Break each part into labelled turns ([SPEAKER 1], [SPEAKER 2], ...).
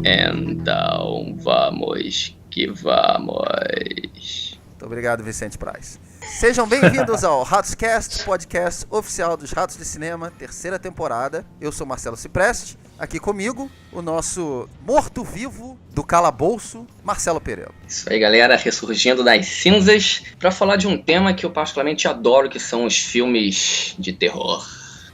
[SPEAKER 1] Então vamos que vamos.
[SPEAKER 2] Muito obrigado, Vicente Praz. Sejam bem-vindos ao Ratoscast, podcast oficial dos Ratos de Cinema, terceira temporada. Eu sou Marcelo Cipreste, aqui comigo o nosso morto-vivo do calabouço, Marcelo Pereira.
[SPEAKER 1] Isso aí, galera, ressurgindo das cinzas para falar de um tema que eu particularmente adoro, que são os filmes de terror.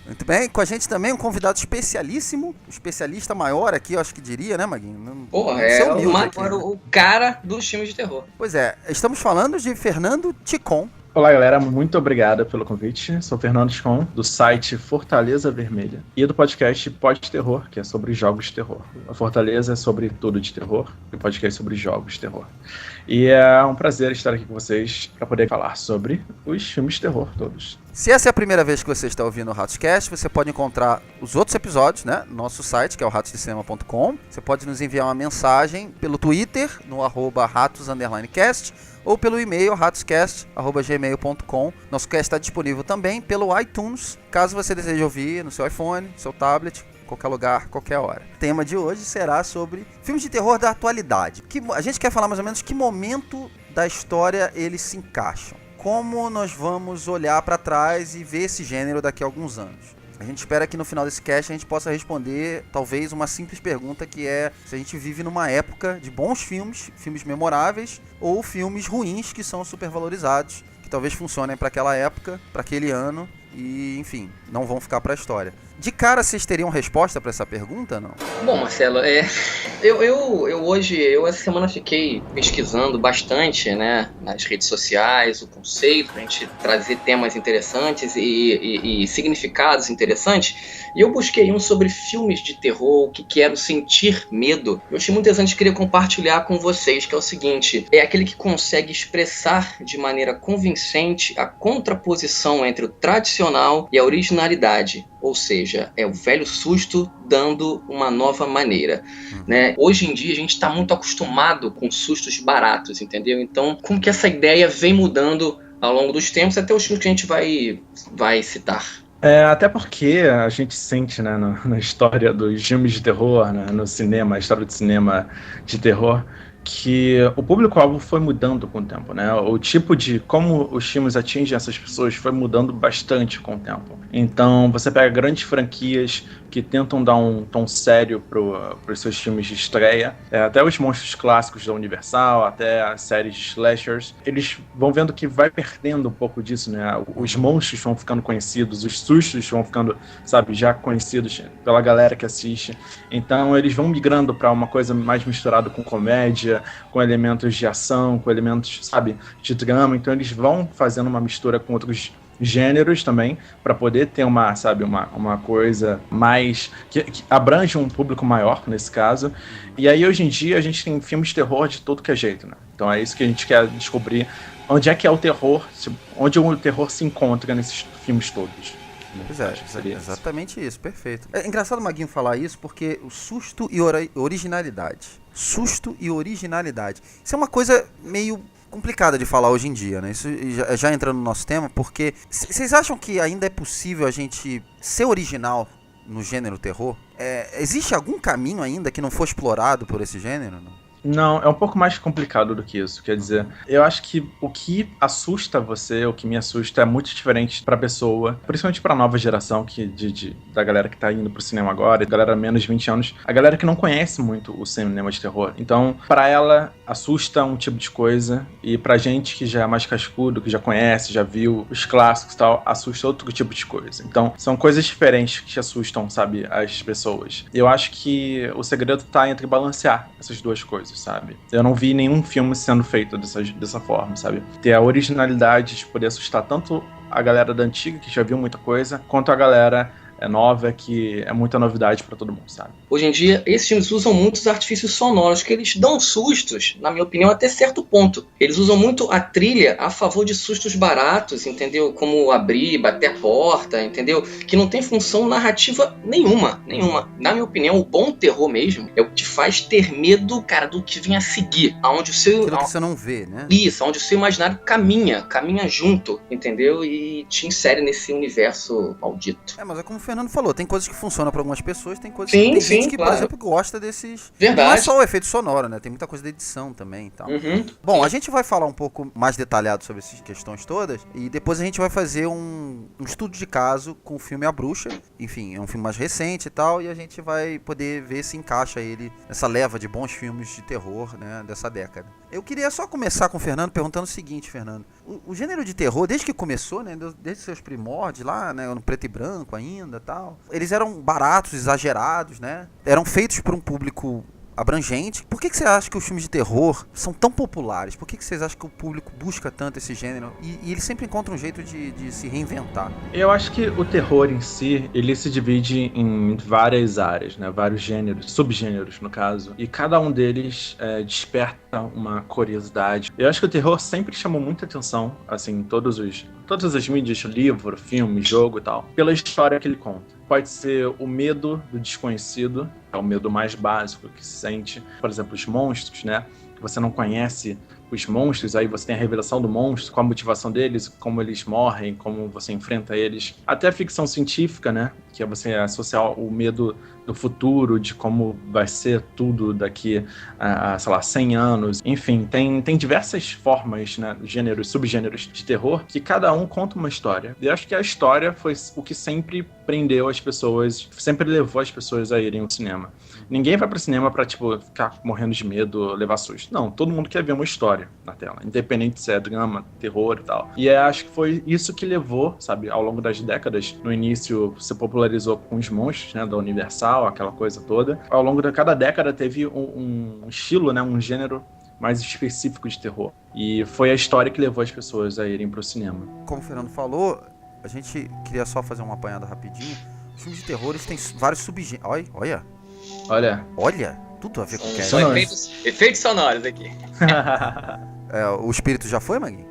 [SPEAKER 2] Muito bem, com a gente também um convidado especialíssimo, um especialista maior aqui, eu acho que diria, né, Maguinho?
[SPEAKER 1] Porra, é o cara dos filmes de terror.
[SPEAKER 2] Pois é, estamos falando de Fernando Ticon.
[SPEAKER 3] Olá, galera, muito obrigado pelo convite. Sou Fernando Ticon, do site Fortaleza Vermelha e do podcast Pod Terror, que é sobre jogos de terror. A Fortaleza é sobre tudo de terror e o podcast é sobre jogos de terror. E é um prazer estar aqui com vocês para poder falar sobre os filmes de terror todos.
[SPEAKER 2] Se essa é a primeira vez que você está ouvindo o Ratoscast, você pode encontrar os outros episódios, né, no nosso site, que é o ratosdecinema.com. Você pode nos enviar uma mensagem pelo Twitter, no @ratos_cast, ou pelo e-mail ratoscast@gmail.com. Nosso cast está disponível também pelo iTunes, caso você deseje ouvir no seu iPhone, seu tablet, qualquer lugar, qualquer hora. O tema de hoje será sobre filmes de terror da atualidade. A gente quer falar mais ou menos que momento da história eles se encaixam. Como nós vamos olhar para trás e ver esse gênero daqui a alguns anos. A gente espera que no final desse cast a gente possa responder talvez uma simples pergunta, que é se a gente vive numa época de bons filmes, filmes memoráveis, ou filmes ruins que são supervalorizados, que talvez funcionem para aquela época, para aquele ano e, enfim, não vão ficar para a história. De cara, vocês teriam resposta para essa pergunta, não?
[SPEAKER 1] Bom, Marcelo, eu essa semana fiquei pesquisando bastante, né, nas redes sociais, o conceito, pra gente trazer temas interessantes e significados interessantes, e eu busquei um sobre filmes de terror, o que quero sentir medo. Eu achei muito interessante e queria compartilhar com vocês, que é o seguinte: é aquele que consegue expressar de maneira convincente a contraposição entre o tradicional e a originalidade, ou seja, é o velho susto dando uma nova maneira, né? Hoje em dia a gente está muito acostumado com sustos baratos, entendeu? Então, como que essa ideia vem mudando ao longo dos tempos, até os filmes que a gente vai citar.
[SPEAKER 3] Até porque a gente sente, né, na história dos filmes de terror, né, no cinema, a história do cinema de terror, que o público-alvo foi mudando com o tempo, né? O tipo de como os filmes atingem essas pessoas foi mudando bastante com o tempo. Então, você pega grandes franquias que tentam dar um tom sério para os seus filmes de estreia, até os monstros clássicos da Universal, até as séries de slashers, eles vão vendo que vai perdendo um pouco disso, né? Os monstros vão ficando conhecidos, os sustos vão ficando, sabe, já conhecidos pela galera que assiste. Então, eles vão migrando para uma coisa mais misturada com comédia, com elementos de ação, com elementos, sabe, de drama. Então eles vão fazendo uma mistura com outros gêneros também, para poder ter uma coisa mais que abrange um público maior nesse caso. E aí hoje em dia a gente tem filmes de terror de todo que é jeito, né? Então é isso que a gente quer descobrir, onde é que é o terror, onde o terror se encontra nesses filmes todos.
[SPEAKER 2] Pois é, exatamente isso, perfeito. É engraçado o Maguinho falar isso, porque o susto e originalidade. Susto e originalidade. Isso é uma coisa meio complicada de falar hoje em dia, né? Isso já entrando no nosso tema, porque vocês acham que ainda é possível a gente ser original no gênero terror? Existe algum caminho ainda que não foi explorado por esse gênero?
[SPEAKER 3] Não, é um pouco mais complicado do que isso. Quer dizer, eu acho que o que assusta você, o que me assusta, é muito diferente pra pessoa, principalmente pra nova geração da galera que tá indo pro cinema agora, galera menos de 20 anos, a galera que não conhece muito o cinema de terror. Então, pra ela, assusta um tipo de coisa, e pra gente que já é mais cascudo, que já conhece, já viu os clássicos e tal, assusta outro tipo de coisa. Então, são coisas diferentes que te assustam, sabe, as pessoas. Eu acho que o segredo tá entre balancear essas duas coisas, sabe? Eu não vi nenhum filme sendo feito dessa forma, sabe? Ter a originalidade de poder assustar tanto a galera da antiga, que já viu muita coisa, quanto a galera nova, que é muita novidade pra todo mundo, sabe?
[SPEAKER 1] Hoje em dia, esses filmes usam muitos artifícios sonoros, que eles dão sustos, na minha opinião, até certo ponto. Eles usam muito a trilha a favor de sustos baratos, entendeu? Como abrir, bater a porta, entendeu? Que não tem função narrativa nenhuma. Na minha opinião, o bom terror mesmo é o que te faz ter medo, cara, do que vem a seguir. Aonde o seu...
[SPEAKER 2] Aquilo que você não vê, né?
[SPEAKER 1] Isso, onde o seu imaginário caminha junto, entendeu? E te insere nesse universo maldito.
[SPEAKER 2] Mas é como o Fernando falou, tem coisas que funcionam para algumas pessoas, tem coisas que tem gente que,
[SPEAKER 1] claro.
[SPEAKER 2] por exemplo, gosta desses...
[SPEAKER 1] Verdade.
[SPEAKER 2] Não é só o efeito sonoro, né? Tem muita coisa da edição também e tal. Bom, a gente vai falar um pouco mais detalhado sobre essas questões todas e depois a gente vai fazer um estudo de caso com o filme A Bruxa. Enfim, é um filme mais recente e tal, e a gente vai poder ver se encaixa ele nessa leva de bons filmes de terror, né, dessa década. Eu queria só começar com o Fernando perguntando o seguinte, Fernando. O gênero de terror, desde que começou, né, desde seus primórdios lá, né, no preto e branco ainda, tal, eles eram baratos, exagerados, né? Eram feitos por um público abrangente. Por que você acha que os filmes de terror são tão populares? Por que vocês acham que o público busca tanto esse gênero? E ele sempre encontra um jeito de se reinventar.
[SPEAKER 3] Eu acho que o terror em si, ele se divide em várias áreas, né? Vários gêneros, subgêneros no caso. E cada um deles desperta uma curiosidade. Eu acho que o terror sempre chamou muita atenção, assim, em todas as mídias, livro, filme, jogo e tal, pela história que ele conta. Pode ser o medo do desconhecido, é o medo mais básico que se sente. Por exemplo, os monstros, né? Você não conhece os monstros, aí você tem a revelação do monstro, qual a motivação deles, como eles morrem, como você enfrenta eles. Até a ficção científica, né? Que é você associar o medo do futuro, de como vai ser tudo daqui a sei lá, 100 anos. Enfim, tem diversas formas, né? Gêneros, subgêneros de terror, que cada um conta uma história. E eu acho que a história foi o que sempre prendeu as pessoas, sempre levou as pessoas a irem ao cinema. Ninguém vai pro cinema pra, tipo, ficar morrendo de medo, levar susto. Não, todo mundo quer ver uma história na tela, independente se é drama, terror e tal. E acho que foi isso que levou, sabe, ao longo das décadas. No início se popularizou com os monstros, né, da Universal, aquela coisa toda. Ao longo de cada década teve um estilo, né, um gênero mais específico de terror. E foi a história que levou as pessoas a irem pro cinema.
[SPEAKER 2] Como o Fernando falou, a gente queria só fazer uma apanhada rapidinho. Os filmes de terror, eles têm vários subgêneros. Olha, tudo a ver com o que
[SPEAKER 1] São efeitos sonoros aqui.
[SPEAKER 2] O espírito já foi, Magui?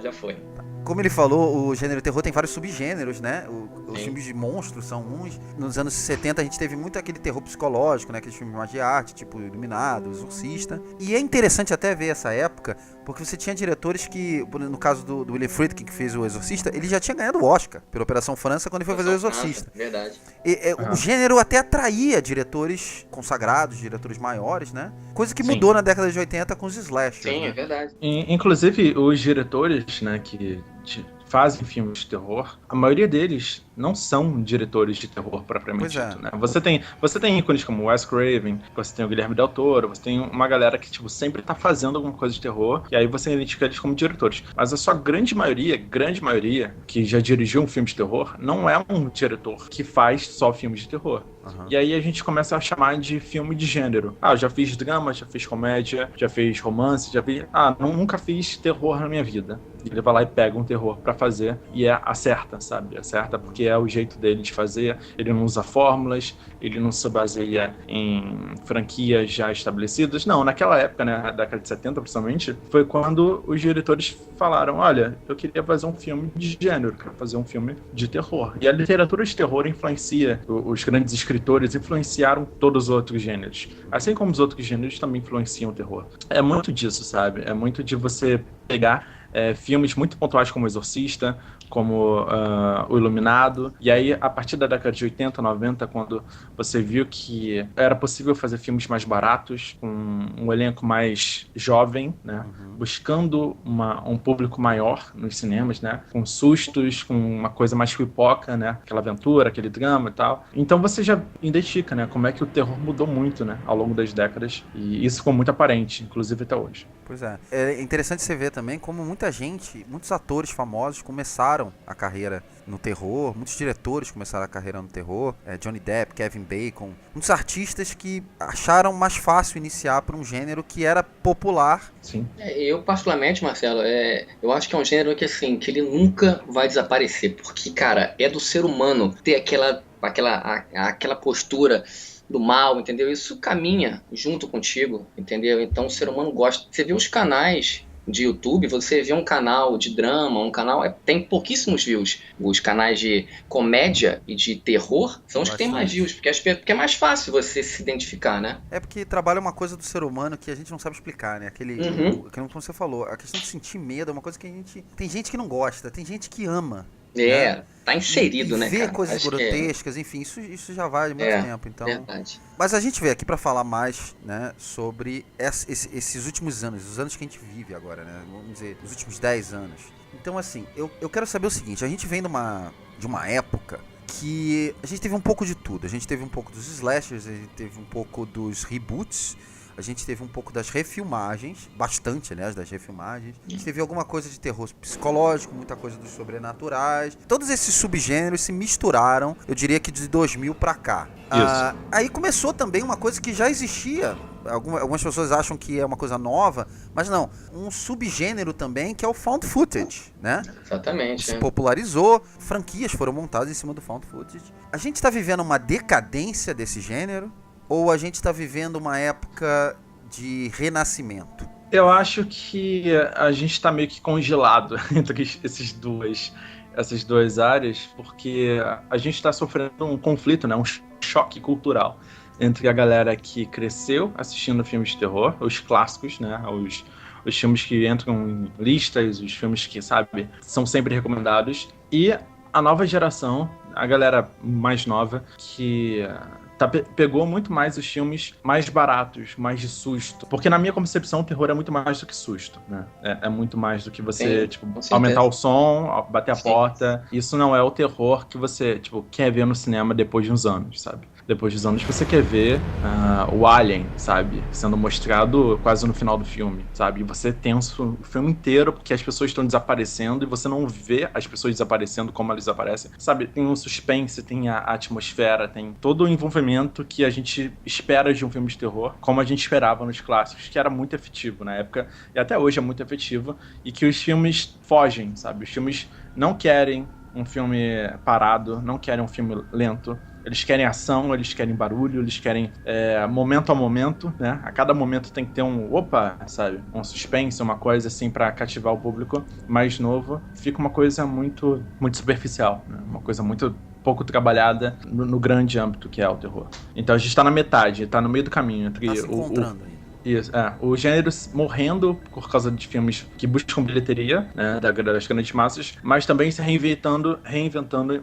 [SPEAKER 1] Já foi.
[SPEAKER 2] Como ele falou, o gênero terror tem vários subgêneros, né? Os filmes de monstros são uns. Nos anos 70 a gente teve muito aquele terror psicológico, né? Aqueles filmes mais de arte, tipo Iluminado, Exorcista. E é interessante até ver essa época, porque você tinha diretores que, no caso do William Friedkin, que fez o Exorcista, ele já tinha ganhado o Oscar pela Operação França quando ele foi fazer o Exorcista.
[SPEAKER 1] Verdade.
[SPEAKER 2] O gênero até atraía diretores consagrados, diretores maiores, né? Coisa que mudou na década de 80 com os slashers.
[SPEAKER 1] Sim,
[SPEAKER 2] né?
[SPEAKER 1] É verdade.
[SPEAKER 3] Inclusive, os diretores, né, que fazem filmes de terror, a maioria deles não são diretores de terror propriamente dito, né? Você tem ícones como Wes Craven, você tem o Guilherme Del Toro, você tem uma galera que, tipo, sempre tá fazendo alguma coisa de terror, e aí você identifica eles como diretores. Mas a sua grande maioria, que já dirigiu um filme de terror, não é um diretor que faz só filmes de terror. E aí a gente começa a chamar de filme de gênero. Eu já fiz drama, já fiz comédia, já fiz romance, nunca fiz terror na minha vida. E ele vai lá e pega um terror pra fazer e acerta, sabe? Acerta porque é o jeito dele de fazer. Ele não usa fórmulas, ele não se baseia em franquias já estabelecidas. Não, naquela época, né, na década de 70 principalmente, foi quando os diretores falaram, olha, eu queria fazer um filme de gênero, quero fazer um filme de terror. E a literatura de terror influencia, os grandes escritores influenciaram todos os outros gêneros. Assim como os outros gêneros também influenciam o terror. É muito disso, sabe? É muito de você pegar filmes muito pontuais como O Exorcista, como O Iluminado, e aí a partir da década de 80, 90, quando você viu que era possível fazer filmes mais baratos, com um elenco mais jovem, né, buscando um público maior nos cinemas, né, com sustos, com uma coisa mais pipoca, né, aquela aventura, aquele drama e tal. Então você já identifica, né, como é que o terror mudou muito, né, ao longo das décadas, e isso ficou muito aparente, inclusive até hoje.
[SPEAKER 2] Pois é. É interessante você ver também como muitos atores famosos começaram a carreira no terror, muitos diretores começaram a carreira no terror, Johnny Depp, Kevin Bacon, muitos artistas que acharam mais fácil iniciar por um gênero que era popular.
[SPEAKER 3] Sim.
[SPEAKER 1] Eu particularmente, Marcelo, eu acho que é um gênero que, assim, que ele nunca vai desaparecer, porque, cara, é do ser humano ter aquela postura do mal, entendeu? Isso caminha junto contigo, entendeu? Então o ser humano gosta. Você vê os canais de YouTube, você vê um canal de drama, tem pouquíssimos views. Os canais de comédia e de terror são os que têm mais views, porque é mais fácil você se identificar, né?
[SPEAKER 2] É porque trabalha uma coisa do ser humano que a gente não sabe explicar, né? Como você falou, a questão de sentir medo é uma coisa que tem gente que não gosta, tem gente que ama. né?
[SPEAKER 1] Tá inserido,
[SPEAKER 2] e
[SPEAKER 1] né,
[SPEAKER 2] ver
[SPEAKER 1] cara?
[SPEAKER 2] coisas
[SPEAKER 1] Acho
[SPEAKER 2] grotescas, enfim, isso já vai há muito tempo, então...
[SPEAKER 1] Verdade.
[SPEAKER 2] Mas a gente veio aqui para falar mais, né, sobre esses últimos anos, os anos que a gente vive agora, né, vamos dizer, os últimos 10 anos. Então, assim, eu quero saber o seguinte, a gente vem de uma época que a gente teve um pouco de tudo. A gente teve um pouco dos slashers, a gente teve um pouco dos reboots, a gente teve um pouco das refilmagens, bastante, aliás, das refilmagens. A gente teve alguma coisa de terror psicológico, muita coisa dos sobrenaturais. Todos esses subgêneros se misturaram, eu diria que de 2000 pra cá. Aí começou também uma coisa que já existia. Algumas pessoas acham que é uma coisa nova, mas não. Um subgênero também que é o found footage, né?
[SPEAKER 1] Exatamente.
[SPEAKER 2] Se popularizou, franquias foram montadas em cima do found footage. A gente está vivendo uma decadência desse gênero? Ou a gente está vivendo uma época de renascimento?
[SPEAKER 3] Eu acho que a gente está meio que congelado entre essas duas áreas, porque a gente está sofrendo um conflito, né, um choque cultural entre a galera que cresceu assistindo filmes de terror, os clássicos, né, os filmes que entram em listas, os filmes que, sabe, são sempre recomendados, e a nova geração, a galera mais nova, que... pegou muito mais os filmes mais baratos, mais de susto. Porque na minha concepção, o terror é muito mais do que susto, né? É muito mais do que você, aumentar o som, bater a porta. Isso não é o terror que você, quer ver no cinema depois de uns anos, sabe? Depois dos anos você quer ver o Alien, sabe? Sendo mostrado quase no final do filme, sabe? E você tenso o filme inteiro porque as pessoas estão desaparecendo e você não vê as pessoas desaparecendo como elas aparecem, sabe? Tem um suspense, tem a atmosfera, tem todo o envolvimento que a gente espera de um filme de terror, como a gente esperava nos clássicos, que era muito efetivo na época e até hoje é muito efetivo, e que os filmes fogem, sabe? Os filmes não querem um filme parado, não querem um filme lento. Eles querem ação, eles querem barulho, eles querem momento a momento, né? A cada momento tem que ter sabe? Um suspense, uma coisa assim pra cativar o público mais novo. Fica uma coisa muito, muito superficial, né? Uma coisa muito pouco trabalhada no grande âmbito que é o terror. Então a gente tá na metade, tá no meio do caminho entre
[SPEAKER 2] tá se encontrando aí.
[SPEAKER 3] Isso, o gênero morrendo por causa de filmes que buscam bilheteria, né, das grandes massas, mas também se reinventando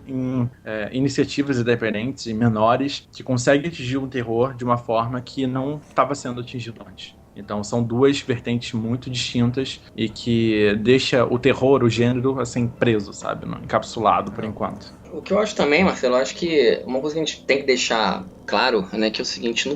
[SPEAKER 3] em iniciativas independentes e menores que conseguem atingir o terror de uma forma que não estava sendo atingido antes. Então são duas vertentes muito distintas e que deixa o terror, o gênero, assim, preso, sabe? Encapsulado por enquanto.
[SPEAKER 1] O que eu acho também, Marcelo, eu acho que uma coisa que a gente tem que deixar claro, né, que é o seguinte,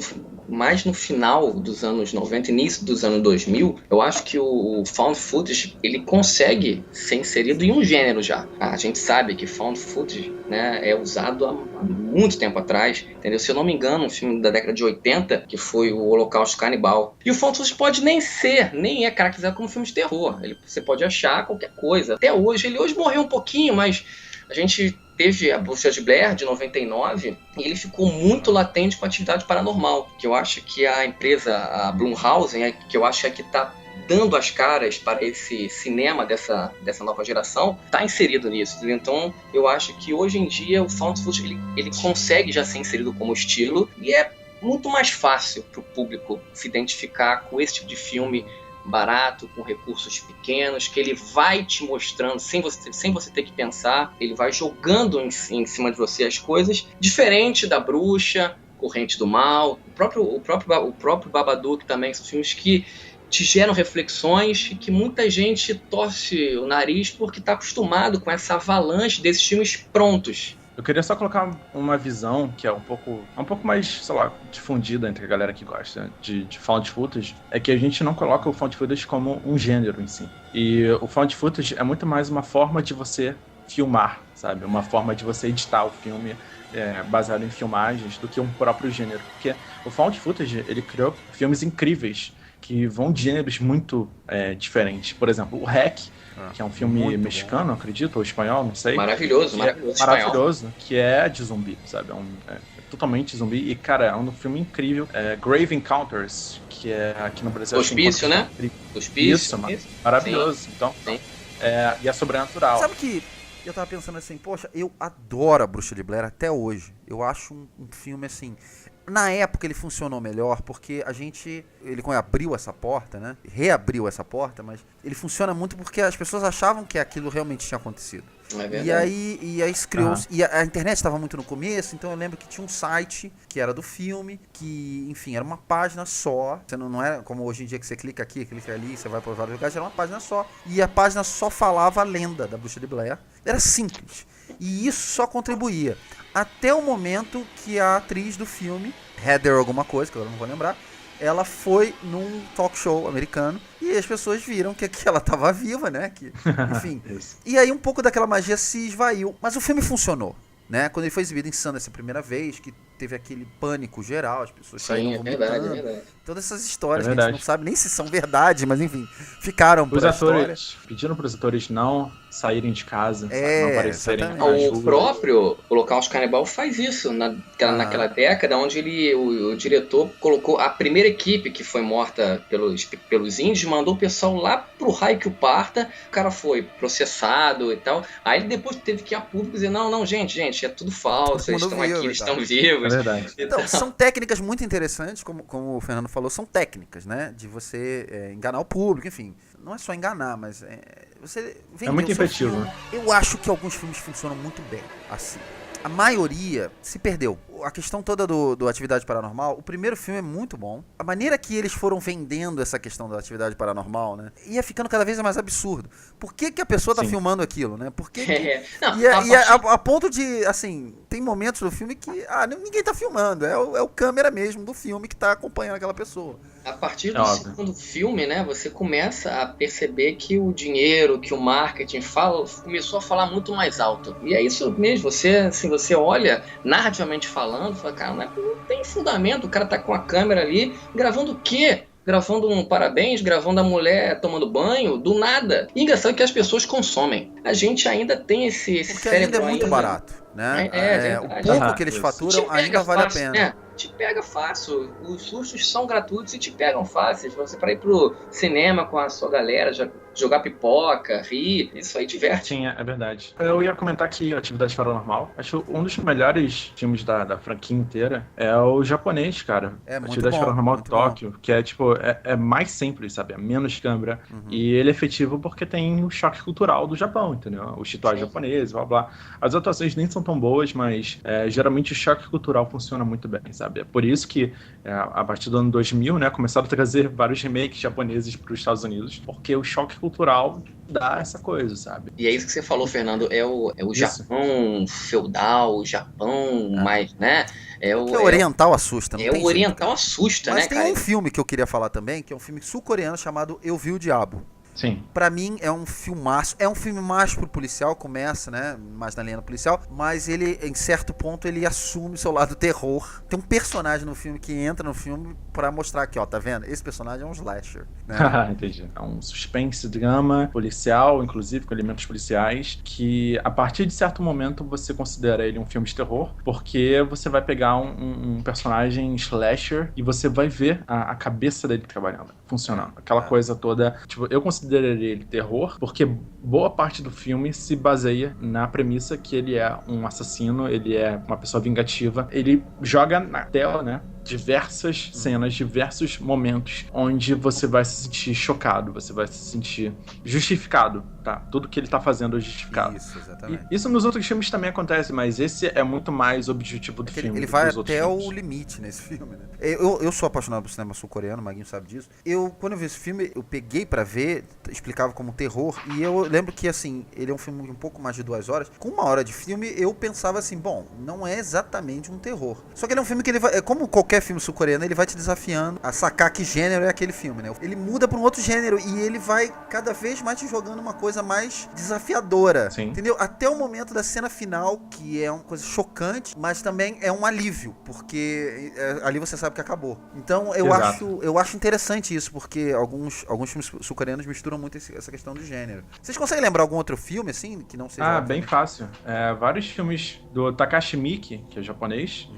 [SPEAKER 1] mais no final dos anos 90, início dos anos 2000, eu acho que o found footage, ele consegue ser inserido em um gênero já. A gente sabe que found footage, né, é usado há muito tempo atrás, entendeu? Se eu não me engano, um filme da década de 80, que foi o Holocausto Canibal. E o found footage pode nem é caracterizado como filme de terror. Você pode achar qualquer coisa. Até hoje, ele hoje morreu um pouquinho, mas a gente teve a Bruxa de Blair, de 99, e ele ficou muito latente com a Atividade Paranormal, que eu acho que a empresa, a Blumhouse, que eu acho que está dando as caras para esse cinema dessa nova geração, está inserido nisso. Entendeu? Então, eu acho que hoje em dia o found footage ele consegue já ser inserido como estilo, e é muito mais fácil para o público se identificar com esse tipo de filme barato, com recursos pequenos, que ele vai te mostrando sem você ter que pensar, ele vai jogando em cima de você as coisas, diferente da Bruxa, Corrente do Mal, o próprio Babadook também, são filmes que te geram reflexões e que muita gente torce o nariz porque está acostumado com essa avalanche desses filmes prontos.
[SPEAKER 3] Eu queria só colocar uma visão que é um pouco mais, sei lá, difundida entre a galera que gosta de found footage, é que a gente não coloca o found footage como um gênero em si. E o found footage é muito mais uma forma de você filmar, sabe? Uma forma de você editar o filme baseado em filmagens do que um próprio gênero. Porque o found footage, ele criou filmes incríveis que vão de gêneros muito diferentes. Por exemplo, o Hack, que é um filme mexicano, acredito, ou espanhol, não sei.
[SPEAKER 1] Maravilhoso.
[SPEAKER 3] Maravilhoso, que é de zumbi, sabe? É totalmente zumbi. E, cara, é um filme incrível. Grave Encounters, que é aqui no Brasil...
[SPEAKER 1] Hospício, né? Hospício.
[SPEAKER 3] Isso, maravilhoso.
[SPEAKER 1] Sim.
[SPEAKER 3] Então,
[SPEAKER 1] sim.
[SPEAKER 3] E é sobrenatural.
[SPEAKER 2] Sabe que eu tava pensando assim, poxa, eu adoro a Bruxa de Blair até hoje. Eu acho um filme assim... Na época ele funcionou melhor porque ele abriu essa porta, né? Reabriu essa porta, mas ele funciona muito porque as pessoas achavam que aquilo realmente tinha acontecido.
[SPEAKER 1] É verdade.
[SPEAKER 2] E aí criou-se. E a internet estava muito no começo, então eu lembro que tinha um site que era do filme, que, enfim, era uma página só. Você não é como hoje em dia que você clica aqui, clica ali, você vai para vários lugares, era uma página só. E a página só falava a lenda da Bruxa de Blair. Era simples. E isso só contribuía. Até o momento que a atriz do filme, Heather alguma coisa, que eu não vou lembrar, ela foi num talk show americano e as pessoas viram que ela estava viva, né? Que, enfim. E aí um pouco daquela magia se esvaiu. Mas o filme funcionou, né? Quando ele foi exibido em Sundance a primeira vez, que teve aquele pânico geral, as pessoas saíram vomitando.
[SPEAKER 1] É verdade.
[SPEAKER 2] Todas essas histórias que a gente não sabe nem se são verdade, mas enfim, ficaram por
[SPEAKER 3] atores pediram para os atores não saírem de casa, não aparecerem.
[SPEAKER 1] O próprio Holocaust Canibal faz isso naquela década, onde o diretor colocou a primeira equipe que foi morta pelos índios, mandou o pessoal lá pro raio que o parta, o cara foi processado e tal. Aí ele depois teve que ir a público dizer, não, gente, é tudo falso, eles estão aqui, eles estão vivos.
[SPEAKER 3] É verdade.
[SPEAKER 2] Então, são técnicas muito interessantes, como o Fernando falou, são técnicas, né? De você enganar o público, enfim. Não é só enganar, mas você
[SPEAKER 3] é muito efetivo.
[SPEAKER 2] Eu acho que alguns filmes funcionam muito bem, assim. A maioria se perdeu. A questão toda do Atividade Paranormal, o primeiro filme é muito bom. A maneira que eles foram vendendo essa questão da Atividade Paranormal, né? Ia ficando cada vez mais absurdo. Por que a pessoa tá filmando aquilo, né? Por que a ponto de, assim, tem momentos do filme que ninguém tá filmando. É o câmera mesmo do filme que tá acompanhando aquela pessoa.
[SPEAKER 1] A partir do segundo filme, né, você começa a perceber que o dinheiro, que o marketing começou a falar muito mais alto. E é isso mesmo, você olha, narrativamente falando, fala, cara, não tem fundamento, o cara tá com a câmera ali, gravando o quê? Gravando um parabéns, gravando a mulher tomando banho, do nada. E engraçado que as pessoas consomem. A gente ainda tem esse cérebro
[SPEAKER 2] ainda é muito barato, né? O pouco que eles faturam ainda vale a pena.
[SPEAKER 1] Né? Te pega fácil, os sustos são gratuitos e te pegam fácil. Você para ir pro cinema com a sua galera, jogar pipoca, rir, isso aí diverte.
[SPEAKER 3] Sim, é verdade. Eu ia comentar que Atividade Paranormal, acho um dos melhores filmes da franquia inteira é o japonês, cara. Atividade Paranormal Tóquio, que é tipo, é mais simples, sabe? É menos câmera. E ele é efetivo porque tem o choque cultural do Japão, entendeu? Os rituais japoneses, blá blá. As atuações nem são tão boas, mas geralmente o choque cultural funciona muito bem, sabe? É por isso que, a partir do ano 2000, né, começaram a trazer vários remakes japoneses para os Estados Unidos, porque o choque cultural dá essa coisa, sabe?
[SPEAKER 1] E é isso que você falou, Fernando, é o Japão feudal, o Japão mais, né?
[SPEAKER 2] O oriental assusta, não tem
[SPEAKER 1] o oriental assusta,
[SPEAKER 2] mas
[SPEAKER 1] né,
[SPEAKER 2] cara? Mas tem um filme que eu queria falar também, que é um filme sul-coreano chamado Eu Vi o Diabo.
[SPEAKER 3] Sim.
[SPEAKER 2] Pra mim é um filmaço. É um filme mais pro policial, começa, né? Mais na linha policial. Mas ele, em certo ponto, ele assume o seu lado terror. Tem um personagem no filme que entra no filme pra mostrar aqui, ó, tá vendo? Esse personagem é um slasher, né?
[SPEAKER 3] Entendi. É um suspense, drama, policial, inclusive com elementos policiais, que a partir de certo momento você considera ele um filme de terror, porque você vai pegar um personagem slasher e você vai ver a cabeça dele trabalhando, funcionando. Aquela coisa toda, tipo, eu consideraria ele terror, porque boa parte do filme se baseia na premissa que ele é um assassino, ele é uma pessoa vingativa. Ele joga na tela, né, diversas cenas, diversos momentos onde você vai se sentir chocado, você vai se sentir justificado, tá? Tudo que ele tá fazendo é justificado.
[SPEAKER 2] Isso, exatamente.
[SPEAKER 3] Isso nos outros filmes também acontece, mas esse é muito mais objetivo do filme.
[SPEAKER 2] Ele vai até o limite nesse filme, né? Eu sou apaixonado por cinema sul-coreano, o Maguinho sabe disso. Quando eu vi esse filme, eu peguei pra ver, explicava como terror, e eu lembro que, assim, ele é um filme de um pouco mais de 2 horas. Com 1 hora de filme, eu pensava assim, bom, não é exatamente um terror. Só que ele é um filme que ele vai, como qualquer filme sul-coreano, ele vai te desafiando a sacar que gênero é aquele filme, né? Ele muda pra um outro gênero e ele vai cada vez mais te jogando uma coisa mais desafiadora. Sim. Entendeu? Até o momento da cena final, que é uma coisa chocante, mas também é um alívio, porque ali você sabe que acabou. Então eu acho interessante isso, porque alguns filmes sul-coreanos misturam muito essa questão do gênero. Vocês conseguem lembrar algum outro filme, assim, que não seja...
[SPEAKER 3] bem fácil. Vários filmes do Takashi Miike, que é japonês,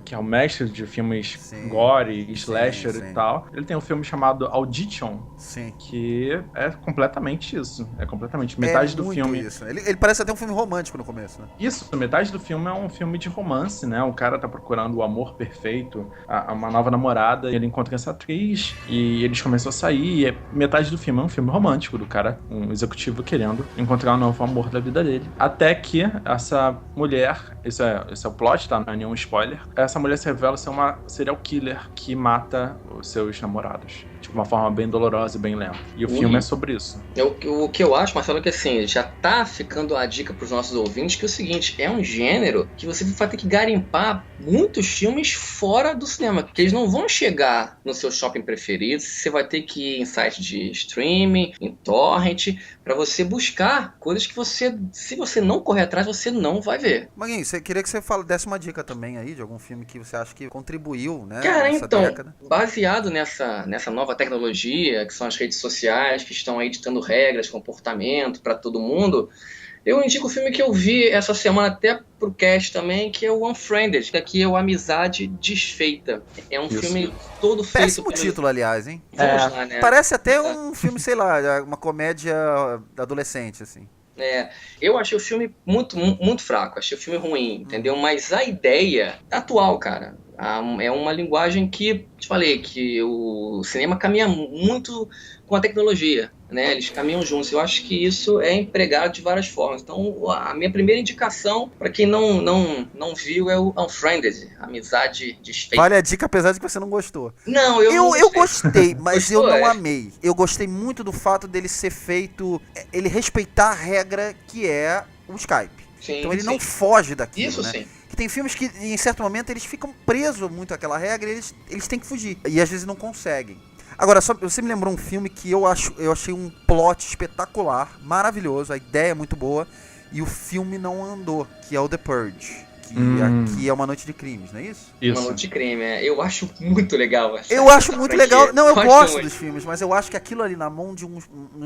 [SPEAKER 3] que é o mestre de filmes
[SPEAKER 2] Sim.
[SPEAKER 3] gore, slasher
[SPEAKER 2] Sim.
[SPEAKER 3] e tal, ele tem um filme chamado Audition,
[SPEAKER 2] Sim.
[SPEAKER 3] que é completamente isso. É completamente metade do filme.
[SPEAKER 2] Isso. Ele parece até um filme romântico no começo, né?
[SPEAKER 3] Isso, metade do filme é um filme de romance, né? O cara tá procurando o amor perfeito, uma nova namorada, e ele encontra essa atriz e eles começam a sair. E metade do filme é um filme romântico do cara, um executivo querendo encontrar o novo amor da vida dele. Até que essa mulher, esse é o plot, tá? Não é nenhum spoiler. Essa mulher se revela ser uma serial killer que mata os seus namorados. De uma forma bem dolorosa e bem lenta. E o filme é sobre isso.
[SPEAKER 1] O que eu acho, Marcelo, é que assim, já tá ficando a dica pros nossos ouvintes que é o seguinte, é um gênero que você vai ter que garimpar muitos filmes fora do cinema, porque eles não vão chegar no seu shopping preferido, você vai ter que ir em site de streaming, em torrent, pra você buscar coisas que você, se você não correr atrás, você não vai ver.
[SPEAKER 2] Maguinho, você queria que você desse uma dica também aí de algum filme que você acha que contribuiu, né?
[SPEAKER 1] Cara,
[SPEAKER 2] nessa
[SPEAKER 1] então,
[SPEAKER 2] década.
[SPEAKER 1] baseado nessa nova tecnologia, que são as redes sociais, que estão aí ditando regras, comportamento para todo mundo, eu indico o filme que eu vi essa semana até pro cast também, que é o Unfriended, que aqui é o Amizade Desfeita. É um filme todo feito...
[SPEAKER 2] Péssimo título, aliás, hein?
[SPEAKER 1] Vamos lá, né?
[SPEAKER 2] Parece até um filme, sei lá, uma comédia adolescente, assim.
[SPEAKER 1] Eu achei o filme muito fraco, achei o filme ruim, entendeu? Mas a ideia atual, cara, é uma linguagem que, te falei, que o cinema caminha muito com a tecnologia, né? Eles caminham juntos. Eu acho que isso é empregado de várias formas. Então, a minha primeira indicação, para quem não viu, é o Unfriended, Amizade Desfeita.
[SPEAKER 2] Vale a dica, apesar de que você não gostou.
[SPEAKER 1] Não, eu
[SPEAKER 2] gostei, mas
[SPEAKER 1] Gostou,
[SPEAKER 2] eu não amei. Eu gostei muito do fato dele ser feito, ele respeitar a regra que é o Skype.
[SPEAKER 1] Sim,
[SPEAKER 2] então ele
[SPEAKER 1] sim.
[SPEAKER 2] não foge daquilo,
[SPEAKER 1] Isso
[SPEAKER 2] né?
[SPEAKER 1] sim.
[SPEAKER 2] Que tem filmes que, em certo momento, eles ficam presos muito àquela regra e eles têm que fugir. E às vezes não conseguem. Agora, você me lembrou um filme que eu achei um plot espetacular, maravilhoso, a ideia é muito boa, e o filme não andou, que é o The Purge. Que aqui é Uma Noite de Crimes, não é isso?
[SPEAKER 1] Uma Noite de Crime, Eu acho muito legal.
[SPEAKER 2] Eu acho muito legal. Não, eu gosto
[SPEAKER 1] muito
[SPEAKER 2] dos filmes, mas eu acho que aquilo ali na mão de um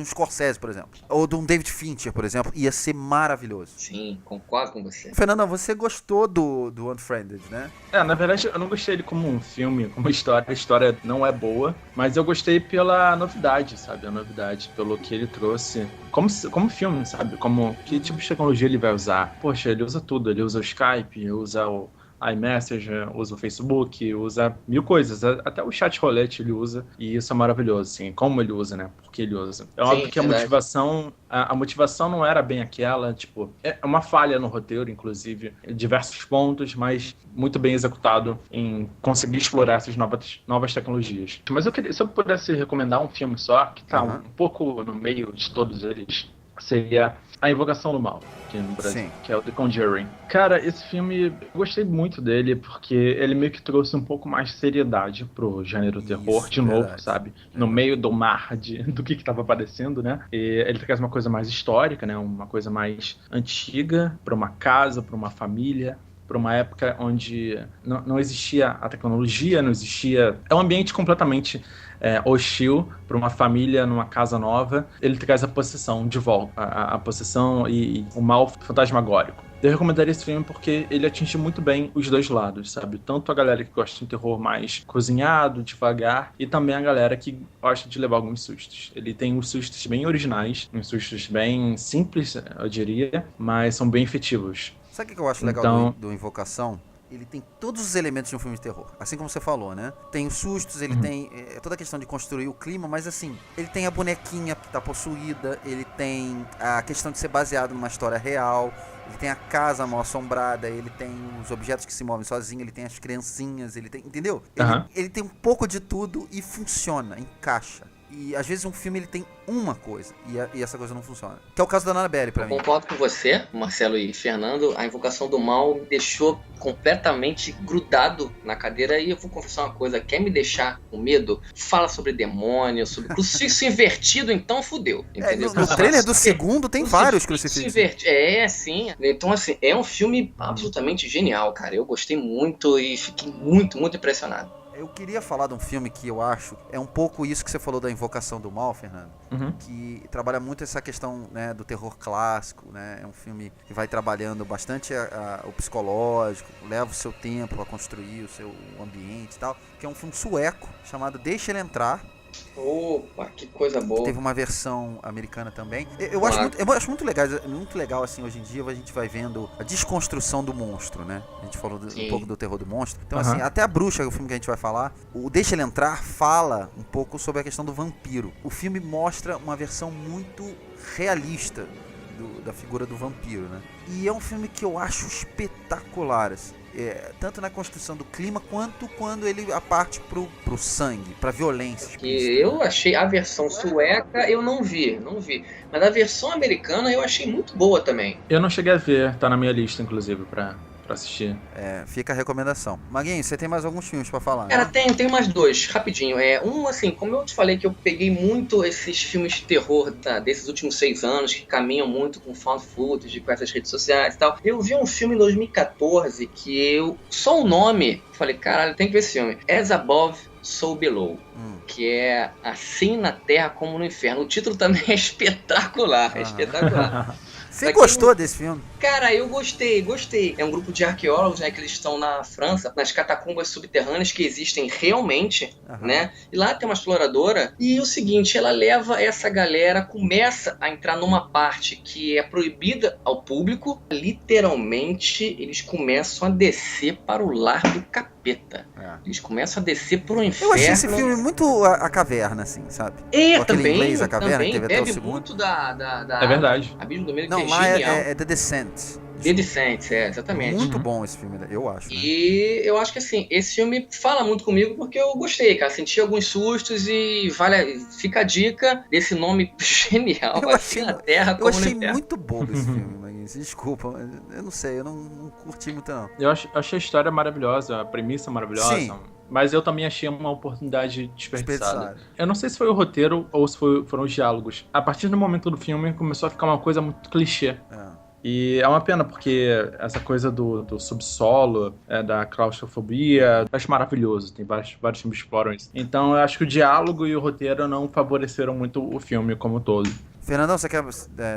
[SPEAKER 2] Scorsese, por exemplo, ou de um David Fincher, por exemplo, ia ser maravilhoso.
[SPEAKER 1] Sim, concordo com você.
[SPEAKER 2] Fernando, você gostou do Unfriended, né?
[SPEAKER 3] Na verdade, eu não gostei dele como um filme, como história. A história não é boa, mas eu gostei pela novidade, sabe? A novidade, pelo que ele trouxe. Como filme, sabe? Que tipo de tecnologia ele vai usar? Poxa, ele usa tudo. Ele usa o Skype, usa o iMessage, usa o Facebook, usa mil coisas. Até o chat roulette ele usa. E isso é maravilhoso, assim. Como ele usa, né? Porque ele usa. É óbvio que a motivação não era bem aquela, tipo... É uma falha no roteiro, inclusive. Em diversos pontos, mas muito bem executado em conseguir explorar essas novas tecnologias. Mas se eu pudesse recomendar um filme só, que tá um pouco no meio de todos eles, seria A Invocação do Mal, aqui no Brasil, que é o The Conjuring. Cara, esse filme, eu gostei muito dele, porque ele meio que trouxe um pouco mais de seriedade pro gênero terror, de novo, sabe? No meio do mar do que tava aparecendo, né? E ele traz uma coisa mais histórica, né? Uma coisa mais antiga, pra uma casa, pra uma família, para uma época onde não existia a tecnologia, não existia... É um ambiente completamente hostil para uma família numa casa nova. Ele traz a possessão de volta, a possessão e o mal fantasmagórico. Eu recomendaria esse filme porque ele atinge muito bem os dois lados, sabe? Tanto a galera que gosta de um terror mais cozinhado, devagar, e também a galera que gosta de levar alguns sustos. Ele tem uns sustos bem originais, uns sustos bem simples, eu diria, mas são bem efetivos.
[SPEAKER 2] Sabe o que eu acho legal do Invocação? Ele tem todos os elementos de um filme de terror, assim como você falou, né? Tem os sustos, ele tem toda a questão de construir o clima, mas assim, ele tem a bonequinha que tá possuída, ele tem a questão de ser baseado numa história real, ele tem a casa mal assombrada, ele tem os objetos que se movem sozinhos, ele tem as criancinhas, ele tem, entendeu? Ele tem um pouco de tudo e funciona, encaixa. E às vezes um filme ele tem uma coisa e essa coisa não funciona. Que é o caso da Annabelle pra mim.
[SPEAKER 1] Concordo com você, Marcelo e Fernando. A Invocação do Mal me deixou completamente grudado na cadeira. E eu vou confessar uma coisa: quer me deixar com medo? Fala sobre demônio, sobre crucifixo invertido, então fudeu. Entendeu?
[SPEAKER 2] No trailer do segundo tem vários crucifixos.
[SPEAKER 1] Sim. Então assim, é um filme absolutamente genial, cara. Eu gostei muito e fiquei muito, muito impressionado.
[SPEAKER 2] Eu queria falar de um filme que eu acho é um pouco isso que você falou da Invocação do Mal, Fernando, que trabalha muito essa questão, né, do terror clássico, né? É um filme que vai trabalhando bastante o psicológico, leva o seu tempo a construir o seu ambiente e tal, que é um filme sueco chamado Deixa Ele Entrar.
[SPEAKER 1] Opa, que coisa boa.
[SPEAKER 2] Teve uma versão americana também. Eu acho muito legal assim, hoje em dia a gente vai vendo a desconstrução do monstro, né? A gente falou um pouco do terror do monstro. Então, assim, até A Bruxa, o filme que a gente vai falar, o Deixa Ele Entrar fala um pouco sobre a questão do vampiro. O filme mostra uma versão muito realista da figura do vampiro, né? E é um filme que eu acho espetacular, assim. Tanto na construção do clima quanto quando ele parte pro sangue, pra violência.
[SPEAKER 1] Eu achei a versão sueca, eu não vi. Mas a versão americana eu achei muito boa também.
[SPEAKER 3] Eu não cheguei a ver, tá na minha lista, inclusive, pra assistir.
[SPEAKER 2] Fica a recomendação. Maguinho, você tem mais alguns filmes pra falar?
[SPEAKER 1] Cara,
[SPEAKER 2] né?
[SPEAKER 1] tem mais dois, rapidinho. Um, assim, como eu te falei que eu peguei muito esses filmes de terror desses últimos 6 anos, que caminham muito com found footage, com essas redes sociais e tal. Eu vi um filme em 2014 que só o nome, falei, caralho, tem que ver esse filme. As Above, So Below. Que é Assim na Terra como no Inferno. O título também é espetacular, espetacular.
[SPEAKER 2] Você gostou desse filme?
[SPEAKER 1] Cara, eu gostei. É um grupo de arqueólogos, né, que eles estão na França, nas catacumbas subterrâneas que existem realmente, né? E lá tem uma exploradora e o seguinte, ela leva essa galera, começa a entrar numa parte que é proibida ao público. Literalmente, eles começam a descer para o lar do capeta. Eles começam a descer pro inferno.
[SPEAKER 2] Eu achei esse filme muito a caverna, assim, sabe?
[SPEAKER 1] Também,
[SPEAKER 2] inglês, a caverna,
[SPEAKER 1] também
[SPEAKER 2] teve até
[SPEAKER 1] bebe
[SPEAKER 2] o segundo.
[SPEAKER 1] muito da
[SPEAKER 3] É verdade.
[SPEAKER 1] Abismo do Medo,
[SPEAKER 2] Não,
[SPEAKER 1] que
[SPEAKER 2] lá
[SPEAKER 1] é genial.
[SPEAKER 2] é The Descent.
[SPEAKER 1] The Descent, exatamente.
[SPEAKER 2] Muito bom esse filme, eu acho. Né?
[SPEAKER 1] E eu acho que assim, esse filme fala muito comigo porque eu gostei, cara. Senti alguns sustos e fica a dica desse nome genial. Assim na Terra como no Inferno.
[SPEAKER 2] Eu achei muito bobo esse filme, mas desculpa, eu não sei, eu não curti muito não.
[SPEAKER 3] Eu achei a história maravilhosa, a premissa maravilhosa.
[SPEAKER 2] Sim.
[SPEAKER 3] Mas eu também achei uma oportunidade desperdiçada. Eu não sei se foi o roteiro ou se foram os diálogos. A partir do momento do filme começou a ficar uma coisa muito clichê. E é uma pena, porque essa coisa do subsolo, da claustrofobia, eu acho maravilhoso. Tem vários filmes que exploram isso. Então eu acho que o diálogo e o roteiro não favoreceram muito o filme como um todo.
[SPEAKER 2] Fernandão, você quer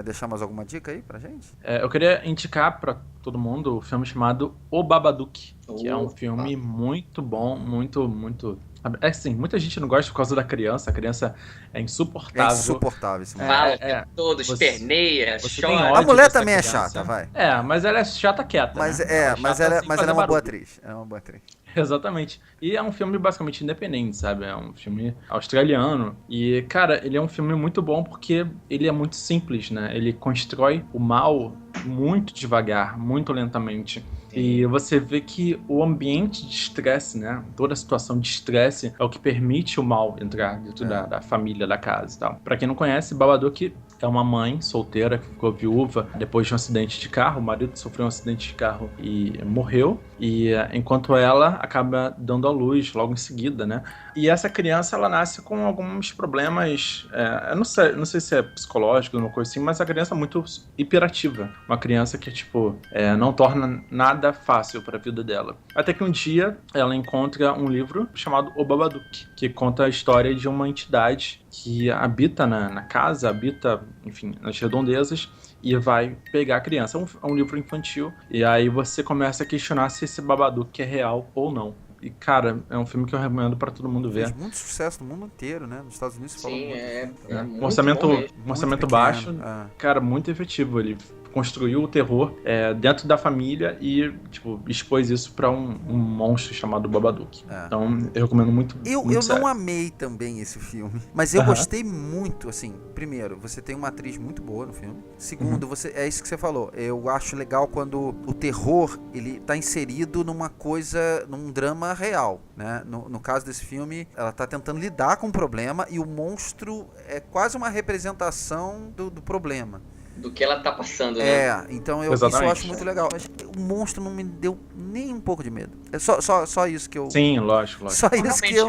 [SPEAKER 2] deixar mais alguma dica aí pra gente?
[SPEAKER 3] Eu queria indicar pra todo mundo o filme chamado O Babadook, que é um filme muito bom, muito... É assim, muita gente não gosta por causa da criança. A criança é insuportável.
[SPEAKER 2] É insuportável esse filme.
[SPEAKER 1] Fala todo, esperneia, chora.
[SPEAKER 2] A mulher também é chata, vai.
[SPEAKER 3] Mas ela é chata quieta,
[SPEAKER 2] mas
[SPEAKER 3] né?
[SPEAKER 2] Mas ela é uma boa atriz. É uma boa atriz.
[SPEAKER 3] Exatamente. E é um filme basicamente independente, sabe? É um filme australiano. E, cara, ele é um filme muito bom porque ele é muito simples, né? Ele constrói o mal muito devagar, muito lentamente. E você vê que o ambiente de estresse, né? Toda a situação de estresse é o que permite o mal entrar dentro da família, da casa e tal. Pra quem não conhece, Babadook é uma mãe solteira que ficou viúva depois de um acidente de carro. O marido sofreu um acidente de carro e morreu. E enquanto ela acaba dando à luz logo em seguida, né? E essa criança, ela nasce com alguns problemas, eu não sei se é psicológico ou uma coisa assim, mas a criança é muito hiperativa. Uma criança que, tipo, não torna nada fácil para a vida dela. Até que um dia ela encontra um livro chamado O Babadook, que conta a história de uma entidade que habita na casa, habita, enfim, nas redondezas, e vai pegar a criança. É um livro infantil, e aí você começa a questionar se esse Babadook é real ou não. E, cara, é um filme que eu recomendo pra todo mundo ver.
[SPEAKER 2] Fez muito sucesso no mundo inteiro, né? Nos Estados Unidos falam muito.
[SPEAKER 1] Um
[SPEAKER 3] orçamento baixo, cara, muito efetivo. Ele construiu o terror dentro da família e, tipo, expôs isso pra um monstro chamado Babadook. Então, eu recomendo muito.
[SPEAKER 2] Eu não amei também esse filme, mas eu gostei muito, assim. Primeiro, você tem uma atriz muito boa no filme. Segundo, é isso que você falou. Eu acho legal quando o terror, ele tá inserido num drama real, né? No caso desse filme, ela tá tentando lidar com o problema e o monstro é quase uma representação do problema.
[SPEAKER 1] Do que ela tá passando, né?
[SPEAKER 2] Então isso eu acho muito legal. O monstro não me deu nem um pouco de medo. É só isso que eu...
[SPEAKER 3] Sim, lógico.
[SPEAKER 2] Só isso que eu...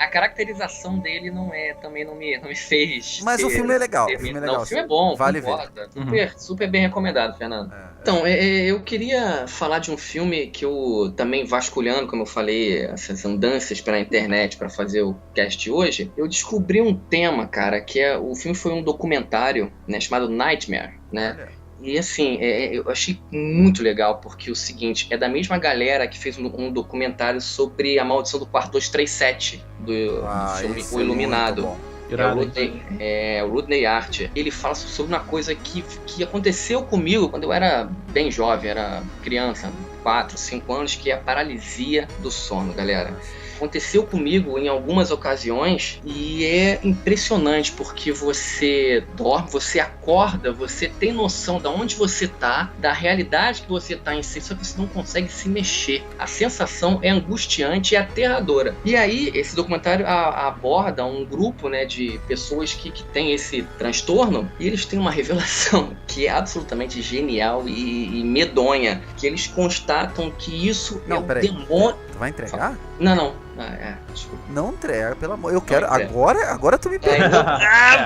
[SPEAKER 1] a caracterização dele também não me fez.
[SPEAKER 2] Mas o filme é legal. O filme é legal.
[SPEAKER 1] Não, o filme é bom.
[SPEAKER 2] Vale
[SPEAKER 1] ver. Super bem recomendado, Fernando. Então, eu queria falar de um filme que eu também vasculhando, como eu falei, essas andanças pela internet para fazer o cast hoje, eu descobri um tema, cara, que o filme foi um documentário, né, chamado Nightmare, né?
[SPEAKER 2] Olha.
[SPEAKER 1] E assim, eu achei muito legal, porque é o seguinte, é da mesma galera que fez um documentário sobre a maldição do quarto 237, do filme O Iluminado. O Rodney Hart. Ele fala sobre uma coisa que aconteceu comigo quando eu era bem jovem, era criança, 4, 5 anos, que é a paralisia do sono, galera. Aconteceu comigo em algumas ocasiões e é impressionante porque você dorme, você acorda, você tem noção de onde você tá, da realidade que você tá em si, só que você não consegue se mexer. A sensação é angustiante e aterradora. E aí, esse documentário aborda um grupo, né, de pessoas que tem esse transtorno e eles têm uma revelação que é absolutamente genial e medonha, que eles constatam que isso é o demônio...
[SPEAKER 2] Tu vai entregar?
[SPEAKER 1] Não. Desculpa.
[SPEAKER 2] Não entrega, pelo amor. Eu quero. Agora tu me pegou.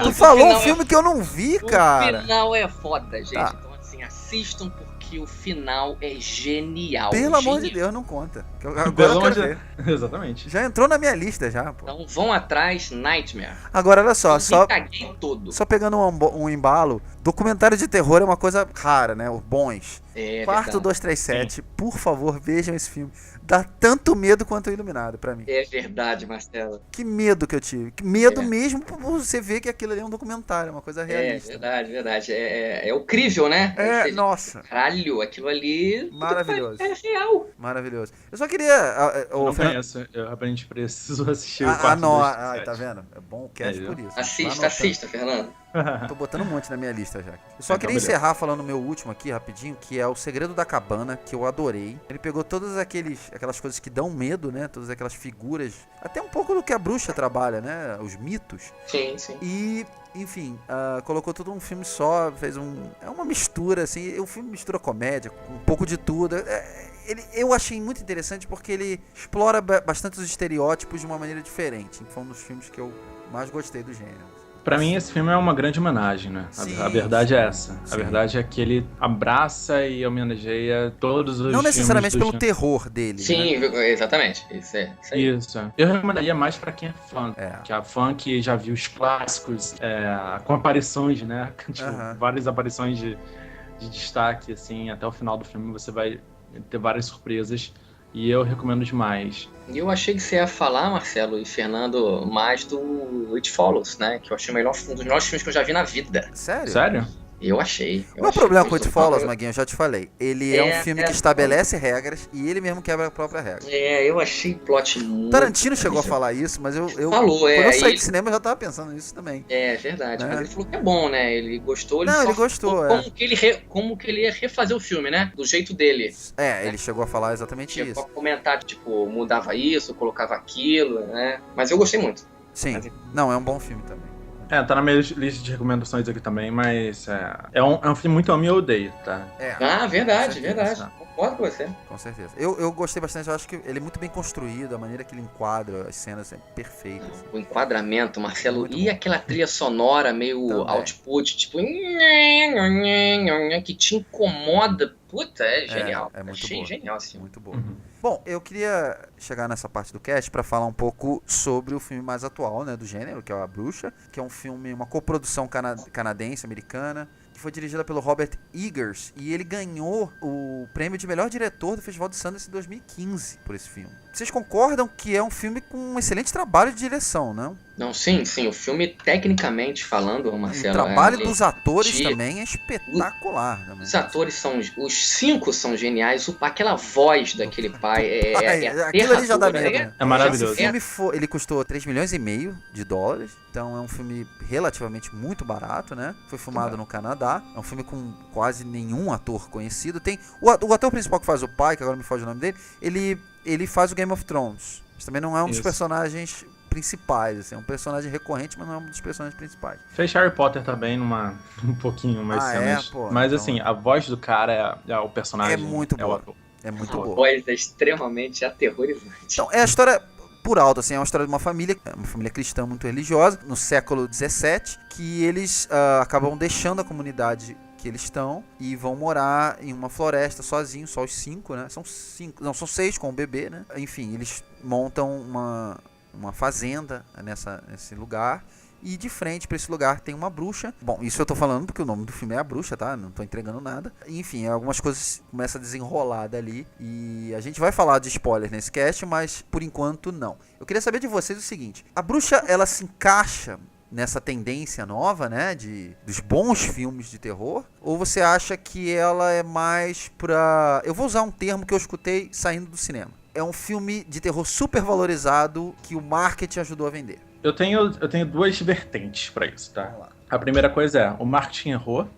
[SPEAKER 2] Tu falou um filme que eu não vi, cara.
[SPEAKER 1] O final é foda, gente. Tá. Então, assim, assistam porque o final é genial.
[SPEAKER 2] Pelo amor de Deus, não conta. Agora eu quero ver.
[SPEAKER 3] Exatamente.
[SPEAKER 2] Já entrou na minha lista, já, pô.
[SPEAKER 1] Então vão atrás, Nightmare.
[SPEAKER 2] Agora, olha só.
[SPEAKER 1] Caguei todo.
[SPEAKER 2] Só pegando um embalo. Documentário de terror é uma coisa rara, né? Os bons. Quarto 237, por favor, vejam esse filme. Dá tanto medo quanto o Iluminado pra mim.
[SPEAKER 1] É verdade, Marcelo.
[SPEAKER 2] Que medo que eu tive. Que medo mesmo por você ver que aquilo ali é um documentário, é uma coisa realista.
[SPEAKER 1] Verdade. É o crível, né?
[SPEAKER 2] Nossa.
[SPEAKER 1] Caralho, aquilo ali...
[SPEAKER 2] Maravilhoso.
[SPEAKER 1] É real.
[SPEAKER 2] Maravilhoso. Eu só queria...
[SPEAKER 3] Eu não conheço. Eu realmente preciso assistir o quarto 237.
[SPEAKER 2] Tá vendo? É bom o cast por isso.
[SPEAKER 1] Assista, Fernando.
[SPEAKER 2] Tô botando um monte na minha lista já. Eu só queria encerrar falando o meu último aqui, rapidinho, que é O Segredo da Cabana, que eu adorei. Ele pegou todas aquelas coisas que dão medo, né? Todas aquelas figuras, até um pouco do que a bruxa trabalha, né? Os mitos.
[SPEAKER 1] Sim.
[SPEAKER 2] E, enfim, colocou tudo num filme só, fez é uma mistura, assim. O filme mistura comédia, um pouco de tudo. Eu achei muito interessante porque ele explora bastante os estereótipos de uma maneira diferente. Foi um dos filmes que eu mais gostei do gênero.
[SPEAKER 3] Pra mim, esse filme é uma grande homenagem, né? A verdade é essa. A verdade é que ele abraça e homenageia todos os
[SPEAKER 2] Não necessariamente pelo terror dele.
[SPEAKER 1] Sim, né? Exatamente. Isso.
[SPEAKER 3] Eu recomendaria mais pra quem é fã. Que é fã que já viu os clássicos, com aparições, né? Tipo, várias aparições de destaque, assim. Até o final do filme você vai ter várias surpresas. E eu recomendo demais.
[SPEAKER 1] E eu achei que você ia falar, Marcelo e Fernando, mais do It Follows, né? Que eu achei um dos melhores filmes que eu já vi na vida.
[SPEAKER 2] Sério?
[SPEAKER 1] Eu achei.
[SPEAKER 2] Qual é o problema com It Follows, Maguinho? Eu já te falei. Ele é um filme que estabelece regras e ele mesmo quebra a própria regra.
[SPEAKER 1] Eu achei plot muito...
[SPEAKER 2] Tarantino chegou a falar isso, mas eu
[SPEAKER 1] falou,
[SPEAKER 2] quando eu saí do cinema eu já tava pensando nisso também.
[SPEAKER 1] É verdade, mas ele falou que é bom, né? Ele gostou.
[SPEAKER 2] Ele gostou,
[SPEAKER 1] como que ele ia refazer o filme, né? Do jeito dele.
[SPEAKER 2] Ele chegou a falar exatamente isso.
[SPEAKER 1] Chegou a comentar, tipo, mudava isso, colocava aquilo, né? Mas eu gostei muito.
[SPEAKER 2] Sim. Não, é um bom filme também.
[SPEAKER 3] Tá na minha lista de recomendações aqui também, mas é um filme muito ame e odeio, tá?
[SPEAKER 1] Verdade. Concordo com você.
[SPEAKER 2] Com certeza. Eu gostei bastante, eu acho que ele é muito bem construído, a maneira que ele enquadra as cenas é perfeita.
[SPEAKER 1] O enquadramento, Marcelo, muito e bom. Aquela trilha sonora meio output, tipo... que te incomoda. Puta, é genial.
[SPEAKER 2] É muito
[SPEAKER 1] Achei
[SPEAKER 2] boa.
[SPEAKER 1] Genial, assim.
[SPEAKER 2] Muito boa. Bom, eu queria chegar nessa parte do cast para falar um pouco sobre o filme mais atual, né, do gênero, que é A Bruxa, que é um filme, uma coprodução canadense, americana, que foi dirigida pelo Robert Eggers, e ele ganhou o prêmio de melhor diretor do Festival de Sundance em 2015 por esse filme. Vocês concordam que é um filme com um excelente trabalho de direção, não?
[SPEAKER 1] Não, sim. O filme, tecnicamente falando, Marcelo...
[SPEAKER 2] O trabalho dos atores também é espetacular.
[SPEAKER 1] Os atores são... Os 5 são geniais. Aquela voz daquele pai
[SPEAKER 2] aquilo ali já dá medo.
[SPEAKER 3] É maravilhoso.
[SPEAKER 2] Esse filme ele custou 3,5 milhões de dólares. Então é um filme relativamente muito barato, né? Foi filmado no Canadá. É um filme com quase nenhum ator conhecido. Tem o ator principal que faz o pai, que agora me foge o nome dele, ele faz o Game of Thrones. Mas também não é um dos personagens principais, assim, é um personagem recorrente, mas não é um dos personagens principais.
[SPEAKER 3] Fez Harry Potter também um pouquinho mais cenas. Mas então, assim, a voz do cara é o personagem.
[SPEAKER 2] É muito boa. É muito boa.
[SPEAKER 1] A voz é extremamente aterrorizante.
[SPEAKER 2] Então, é a história... por alto, assim, é uma história de uma família cristã muito religiosa, no século XVII, que eles acabam deixando a comunidade que eles estão e vão morar em uma floresta sozinhos, só os 5, né? São 6 com o bebê, né? Enfim, eles montam uma fazenda nesse lugar. E de frente para esse lugar tem uma bruxa. Bom, isso eu tô falando porque o nome do filme é A Bruxa, tá? Não tô entregando nada. Enfim, algumas coisas começam a desenrolar dali. E a gente vai falar de spoilers nesse cast, mas por enquanto não. Eu queria saber de vocês o seguinte. A Bruxa, ela se encaixa nessa tendência nova, né, dos bons filmes de terror? Ou você acha que ela é mais pra... Eu vou usar um termo que eu escutei saindo do cinema. É um filme de terror super valorizado que o marketing ajudou a vender.
[SPEAKER 3] Eu tenho 2 vertentes pra isso, tá?
[SPEAKER 2] Vamos lá.
[SPEAKER 3] A primeira coisa é, o marketing errou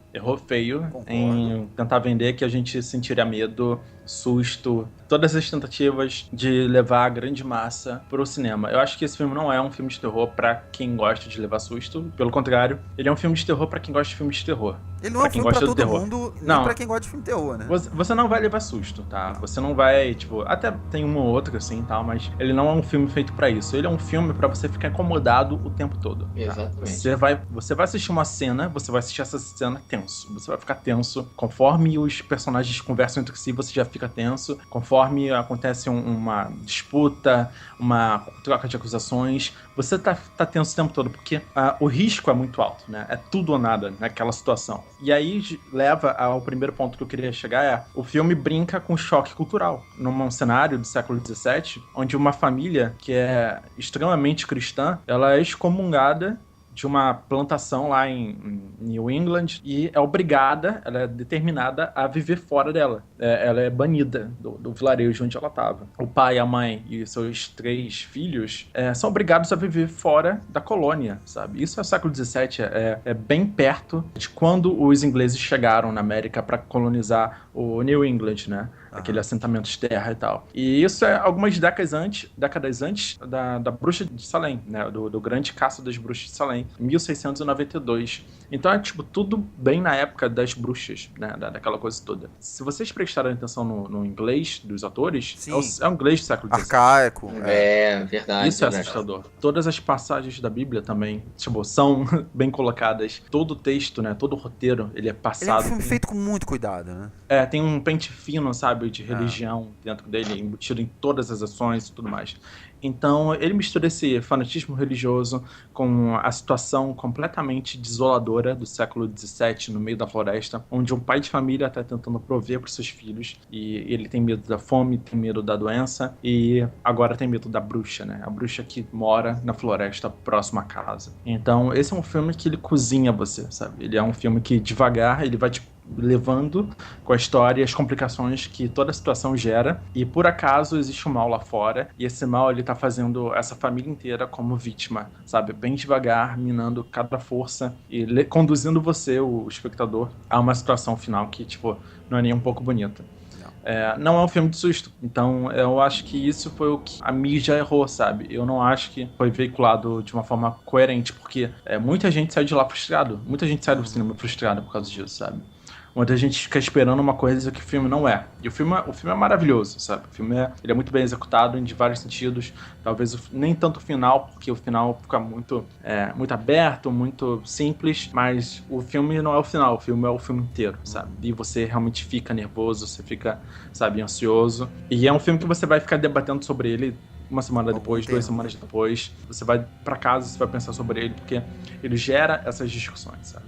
[SPEAKER 3] feio.
[SPEAKER 2] Concordo.
[SPEAKER 3] Em tentar vender que a gente sentiria medo, susto, todas as tentativas de levar a grande massa pro cinema. Eu acho que esse filme não é um filme de terror pra quem gosta de levar susto. Pelo contrário, ele é um filme de terror pra quem gosta de filme de terror.
[SPEAKER 2] Ele não é um filme pra todo mundo, nem pra quem gosta de filme de terror, né?
[SPEAKER 3] Você não vai levar susto, tá? Você não vai, tipo... Até tem uma ou outra, assim, tal, mas ele não é um filme feito pra isso. Ele é um filme pra você ficar incomodado o tempo todo. Tá?
[SPEAKER 1] Exatamente.
[SPEAKER 3] Você vai assistir uma cena, você vai assistir essa cena tenso. Você vai ficar tenso. Conforme os personagens conversam entre si, você já fica tenso. Conforme acontece uma disputa, uma troca de acusações, você tá tenso o tempo todo, porque o risco é muito alto, né? É tudo ou nada naquela situação. E aí leva ao primeiro ponto que eu queria chegar, o filme brinca com choque cultural. Num cenário do século XVII, onde uma família que é extremamente cristã, ela é excomungada de uma plantação lá em New England e é obrigada, ela é determinada a viver fora dela. Ela é banida do vilarejo onde ela estava. O pai, a mãe e seus 3 filhos são obrigados a viver fora da colônia, sabe? Isso é o século XVII, é bem perto de quando os ingleses chegaram na América para colonizar o New England, né? Aquele assentamento de terra e tal. E isso é algumas décadas antes da Bruxa de Salem, né? Do grande caça das bruxas de Salem, 1692. Então é, tipo, tudo bem na época das bruxas, né? Daquela coisa toda. Se vocês prestarem atenção no inglês dos atores, é um inglês do século XVII.
[SPEAKER 2] Arcaico.
[SPEAKER 1] Verdade.
[SPEAKER 3] Isso é assustador. Todas as passagens da Bíblia também, tipo, são bem colocadas. Todo o texto, né? Todo o roteiro, ele é passado.
[SPEAKER 2] Ele é um filme feito com muito cuidado, né?
[SPEAKER 3] Tem um pente fino, sabe? De religião dentro dele, embutido em todas as ações e tudo mais. Então, ele mistura esse fanatismo religioso com a situação completamente desoladora do século XVII, no meio da floresta, onde um pai de família está tentando prover para os seus filhos, e ele tem medo da fome, tem medo da doença, e agora tem medo da bruxa, né? A bruxa que mora na floresta próxima à casa. Então, esse é um filme que ele cozinha você, sabe? Ele é um filme que, devagar, ele vai te levando com a história as complicações que toda a situação gera, e por acaso existe um mal lá fora, e esse mal ele tá fazendo essa família inteira como vítima, sabe, bem devagar, minando cada força e conduzindo você, o espectador, a uma situação final que, tipo, não é nem um pouco bonita. Não é um filme de susto. Então eu acho que isso foi o que a mídia errou, sabe? Eu não acho que foi veiculado de uma forma coerente, porque muita gente sai de lá frustrado, muita gente sai do cinema frustrada por causa disso, sabe? Muita gente fica esperando uma coisa que o filme não é. E o filme é maravilhoso, sabe? O filme ele é muito bem executado em vários sentidos. Talvez nem tanto o final, porque o final fica muito aberto, muito simples. Mas o filme não é o final, o filme é o filme inteiro, sabe? E você realmente fica nervoso, você fica, sabe, ansioso. E é um filme que você vai ficar debatendo sobre ele uma semana depois, 2 semanas depois. Você vai pra casa, você vai pensar sobre ele, porque ele gera essas discussões, sabe?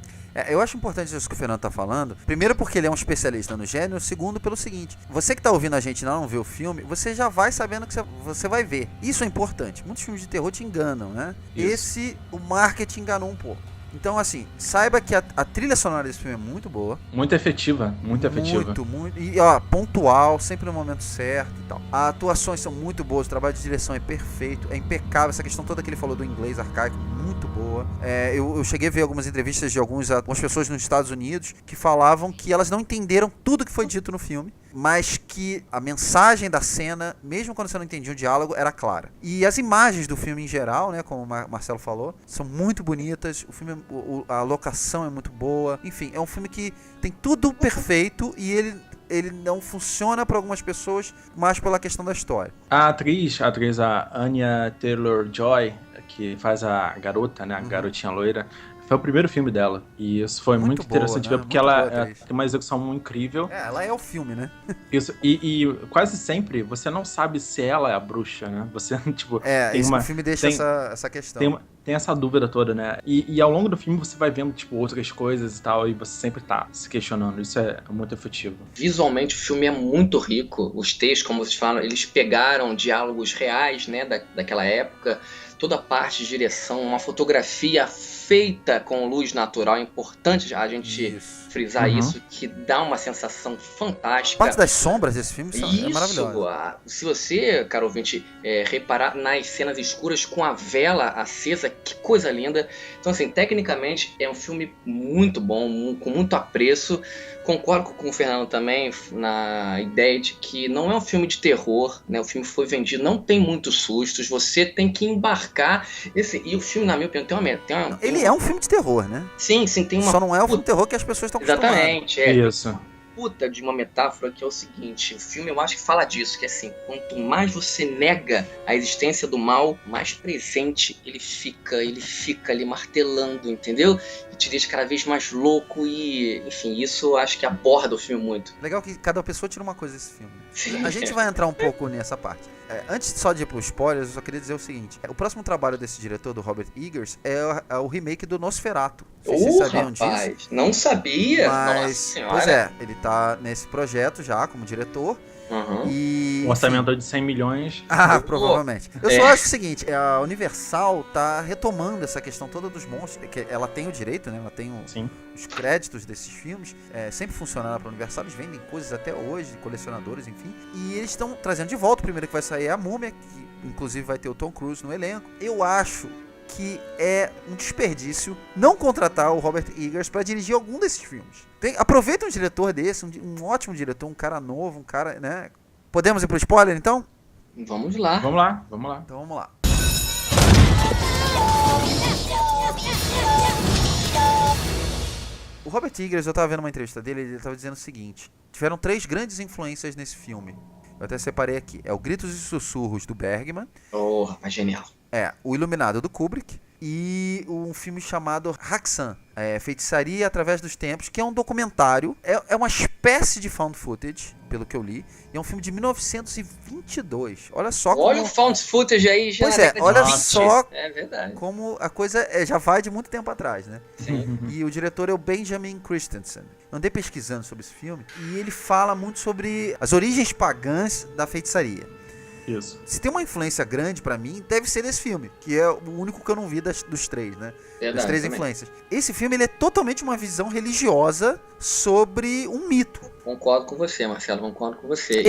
[SPEAKER 2] Eu acho importante isso que o Fernando tá falando. Primeiro porque ele é um especialista no gênero. Segundo pelo seguinte, você que tá ouvindo a gente e não vê o filme, você já vai sabendo que você vai ver. Isso é importante. Muitos filmes de terror te enganam, né? Isso. O marketing enganou um pouco. Então, assim, saiba que a trilha sonora desse filme é muito boa.
[SPEAKER 3] Muito efetiva, muito efetiva.
[SPEAKER 2] Muito. E, pontual, sempre no momento certo e tal. As atuações são muito boas, o trabalho de direção é perfeito, é impecável. Essa questão toda que ele falou do inglês arcaico, muito boa. Eu cheguei a ver algumas entrevistas de algumas pessoas nos Estados Unidos que falavam que elas não entenderam tudo que foi dito no filme, mas que a mensagem da cena, mesmo quando você não entendia o diálogo, era clara. E as imagens do filme em geral, né, como o Marcelo falou, são muito bonitas. O filme, a locação é muito boa. Enfim, é um filme que tem tudo perfeito e ele ele não funciona para algumas pessoas, mais pela questão da história.
[SPEAKER 3] A atriz, a Anya Taylor-Joy, que faz a garota, né, a garotinha loira, foi o primeiro filme dela. E isso foi muito
[SPEAKER 2] boa,
[SPEAKER 3] interessante
[SPEAKER 2] né?
[SPEAKER 3] ver, porque ela tem uma execução muito incrível.
[SPEAKER 2] Ela é o filme, né?
[SPEAKER 3] Isso, e quase sempre você não sabe se ela é a bruxa, né? Você, tipo...
[SPEAKER 2] o filme deixa essa questão.
[SPEAKER 3] Tem essa dúvida toda, né? E ao longo do filme você vai vendo, tipo, outras coisas e tal, e você sempre tá se questionando. Isso é muito efetivo.
[SPEAKER 1] Visualmente o filme é muito rico. Os textos, como vocês falam, eles pegaram diálogos reais, né, daquela época. Toda a parte de direção, uma fotografia feita com luz natural. É importante a gente frisar isso, que dá uma sensação fantástica.
[SPEAKER 2] A parte das sombras desse filme é maravilhosa.
[SPEAKER 1] Se você, caro ouvinte, reparar nas cenas escuras com a vela acesa, que coisa linda. Então, assim, tecnicamente é um filme muito bom, com muito apreço. Concordo com o Fernando também na ideia de que não é um filme de terror, né? O filme foi vendido, não tem muitos sustos, você tem que embarcar. E o filme, na minha opinião,
[SPEAKER 2] Ele é um filme de terror, né?
[SPEAKER 1] Sim, tem uma...
[SPEAKER 2] Só não é o filme de terror que as pessoas estão acostumadas.
[SPEAKER 1] Exatamente,
[SPEAKER 3] Isso.
[SPEAKER 1] Puta de uma metáfora que é o seguinte: o filme eu acho que fala disso, que assim, quanto mais você nega a existência do mal, mais presente ele fica ali martelando, entendeu? E te deixa cada vez mais louco e, enfim, isso eu acho que aborda o filme muito.
[SPEAKER 2] Legal que cada pessoa tira uma coisa desse filme.
[SPEAKER 1] Sim.
[SPEAKER 2] A gente vai entrar um pouco nessa parte. Antes só de ir pro spoilers, eu só queria dizer o seguinte: o próximo trabalho desse diretor, do Robert Eggers, é o remake do Nosferatu. Vocês sabiam disso?
[SPEAKER 1] Não sabia?
[SPEAKER 2] Mas,
[SPEAKER 1] nossa senhora.
[SPEAKER 2] Pois é, ele tá nesse projeto já como diretor. E...
[SPEAKER 3] Um orçamento de 100 milhões.
[SPEAKER 2] Provavelmente. Eu só acho o seguinte: a Universal tá retomando essa questão toda dos monstros, que ela tem o direito, né? Ela tem os créditos desses filmes. Sempre funcionaram pra Universal, eles vendem coisas até hoje, colecionadores, enfim. E eles estão trazendo de volta. O primeiro que vai sair é a Múmia, que inclusive vai ter o Tom Cruise no elenco. Eu acho que é um desperdício não contratar o Robert Eggers para dirigir algum desses filmes. Aproveita um diretor desse, um ótimo diretor, um cara novo, um cara, né? Podemos ir pro spoiler, então?
[SPEAKER 1] Vamos lá.
[SPEAKER 3] Vamos lá.
[SPEAKER 2] Então vamos lá. O Robert Eggers, eu tava vendo uma entrevista dele, ele tava dizendo o seguinte: tiveram 3 grandes influências nesse filme. Eu até separei aqui. É o Gritos e Sussurros, do Bergman.
[SPEAKER 1] Rapaz, genial.
[SPEAKER 2] O Iluminado, do Kubrick. E um filme chamado Haxan, Feitiçaria através dos Tempos, que é um documentário. É uma espécie de found footage, pelo que eu li. E é um filme de 1922. Olha só como...
[SPEAKER 1] Olha o found footage aí já.
[SPEAKER 2] Pois olha só
[SPEAKER 1] verdade.
[SPEAKER 2] Como a coisa já vai de muito tempo atrás, né?
[SPEAKER 1] Sim.
[SPEAKER 2] E o diretor é o Benjamin Christensen. Eu andei pesquisando sobre esse filme e ele fala muito sobre as origens pagãs da feitiçaria.
[SPEAKER 3] Isso.
[SPEAKER 2] Se tem uma influência grande pra mim, deve ser nesse filme, que é o único que eu não vi dos 3, né?
[SPEAKER 1] Verdade,
[SPEAKER 2] das 3
[SPEAKER 1] também.
[SPEAKER 2] influências. Esse filme ele é totalmente uma visão religiosa sobre um mito.
[SPEAKER 1] Concordo com você, Marcelo, concordo com você.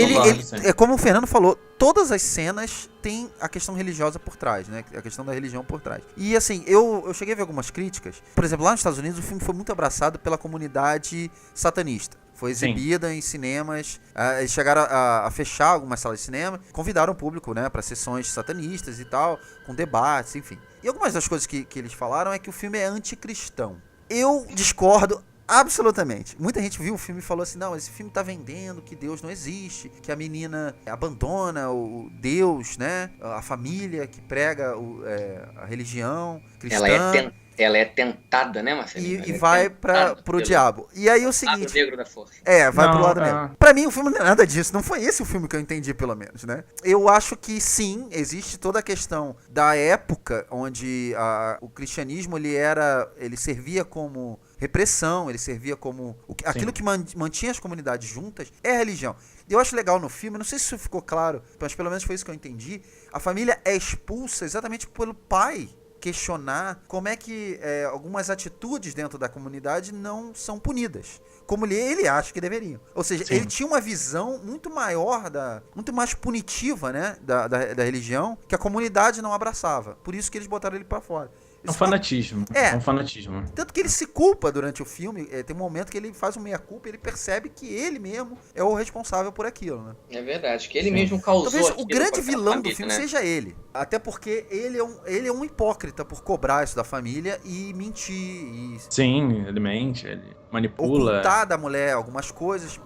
[SPEAKER 2] Como o Fernando falou, todas as cenas têm a questão religiosa por trás, né? A questão da religião por trás. E assim, eu cheguei a ver algumas críticas. Por exemplo, lá nos Estados Unidos o filme foi muito abraçado pela comunidade satanista. Foi exibida em cinemas, eles chegaram a fechar algumas salas de cinema, convidaram o público, né, para sessões satanistas e tal, com debates, enfim. E algumas das coisas que eles falaram é que o filme é anticristão. Eu discordo absolutamente. Muita gente viu o filme e falou assim: não, esse filme tá vendendo que Deus não existe, que a menina abandona o Deus, né, a família que prega a religião cristã.
[SPEAKER 1] Ela é tentada, né, Marcelo?
[SPEAKER 2] E vai pro diabo. E aí o seguinte...
[SPEAKER 1] Lado negro da força.
[SPEAKER 2] Vai pro lado negro. Pra mim o filme não é nada disso. Não foi esse o filme que eu entendi, pelo menos, né? Eu acho que sim, existe toda a questão da época onde o cristianismo, ele servia como repressão, ele servia como... aquilo que mantinha as comunidades juntas é a religião. Eu acho legal no filme, não sei se isso ficou claro, mas pelo menos foi isso que eu entendi. A família é expulsa exatamente pelo pai questionar como é que algumas atitudes dentro da comunidade não são punidas, como ele acha que deveriam. Ou seja, ele tinha uma visão muito maior, muito mais punitiva, né, da religião, que a comunidade não abraçava. Por isso que eles botaram ele pra fora.
[SPEAKER 3] É um fanatismo. É um fanatismo.
[SPEAKER 2] Tanto que ele se culpa durante o filme. Tem um momento que ele faz uma meia-culpa e ele percebe que ele mesmo é o responsável por aquilo, né?
[SPEAKER 1] É verdade, que ele mesmo causou.
[SPEAKER 2] Talvez o grande vilão
[SPEAKER 1] família,
[SPEAKER 2] do filme, né,
[SPEAKER 1] seja
[SPEAKER 2] seja ele. Até porque ele é um hipócrita por cobrar isso da família e mentir.
[SPEAKER 3] Sim, ele mente, ele manipula.
[SPEAKER 2] Ocultar da mulher algumas coisas.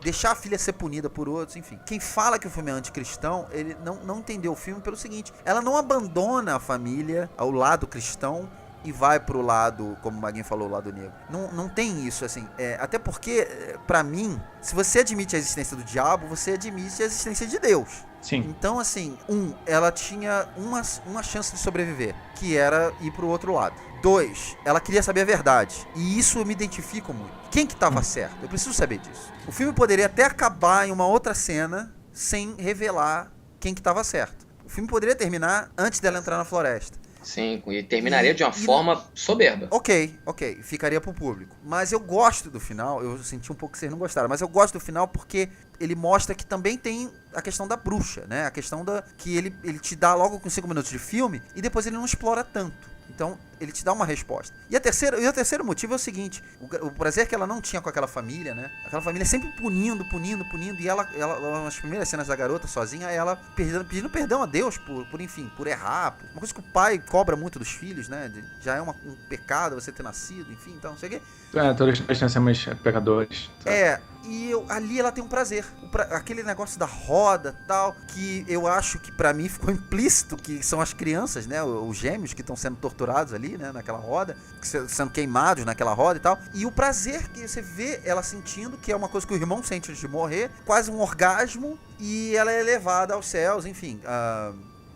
[SPEAKER 2] deixar a filha ser punida por outros, enfim. Quem fala que o filme é anticristão, ele não entendeu o filme pelo seguinte: ela não abandona a família ao lado cristão e vai pro lado, como o Maguinho falou, o lado negro. Não tem isso, assim. Até porque, pra mim, se você admite a existência do diabo, você admite a existência de Deus.
[SPEAKER 3] Sim.
[SPEAKER 2] Então, assim, ela tinha uma chance de sobreviver, que era ir pro outro lado. 2, ela queria saber a verdade. E isso eu me identifico muito. Quem que tava certo? Eu preciso saber disso. O filme poderia até acabar em uma outra cena sem revelar quem que tava certo. O filme poderia terminar antes dela entrar na floresta.
[SPEAKER 1] Sim, e terminaria de uma forma soberba.
[SPEAKER 2] Ok, ficaria pro público. Mas eu gosto do final, eu senti um pouco que vocês não gostaram, mas eu gosto do final porque ele mostra que também tem a questão da bruxa, né? A questão que ele te dá logo com 5 minutos de filme e depois ele não explora tanto. Então, ele te dá uma resposta. E o terceiro motivo é o seguinte: o prazer que ela não tinha com aquela família, né? Aquela família sempre punindo. E ela nas primeiras cenas da garota sozinha, ela pedindo perdão a Deus por errar. Uma coisa que o pai cobra muito dos filhos, né? Já é um pecado você ter nascido, enfim, então não sei o quê.
[SPEAKER 3] Todos nós somos pecadores. Sabe?
[SPEAKER 2] Ali ela tem um prazer. Aquele negócio da roda tal, que eu acho que pra mim ficou implícito, que são as crianças, né? Os gêmeos que estão sendo torturados ali, né? Naquela roda, sendo queimados naquela roda e tal. E o prazer que você vê ela sentindo, que é uma coisa que o irmão sente antes de morrer, quase um orgasmo, e ela é levada aos céus, enfim.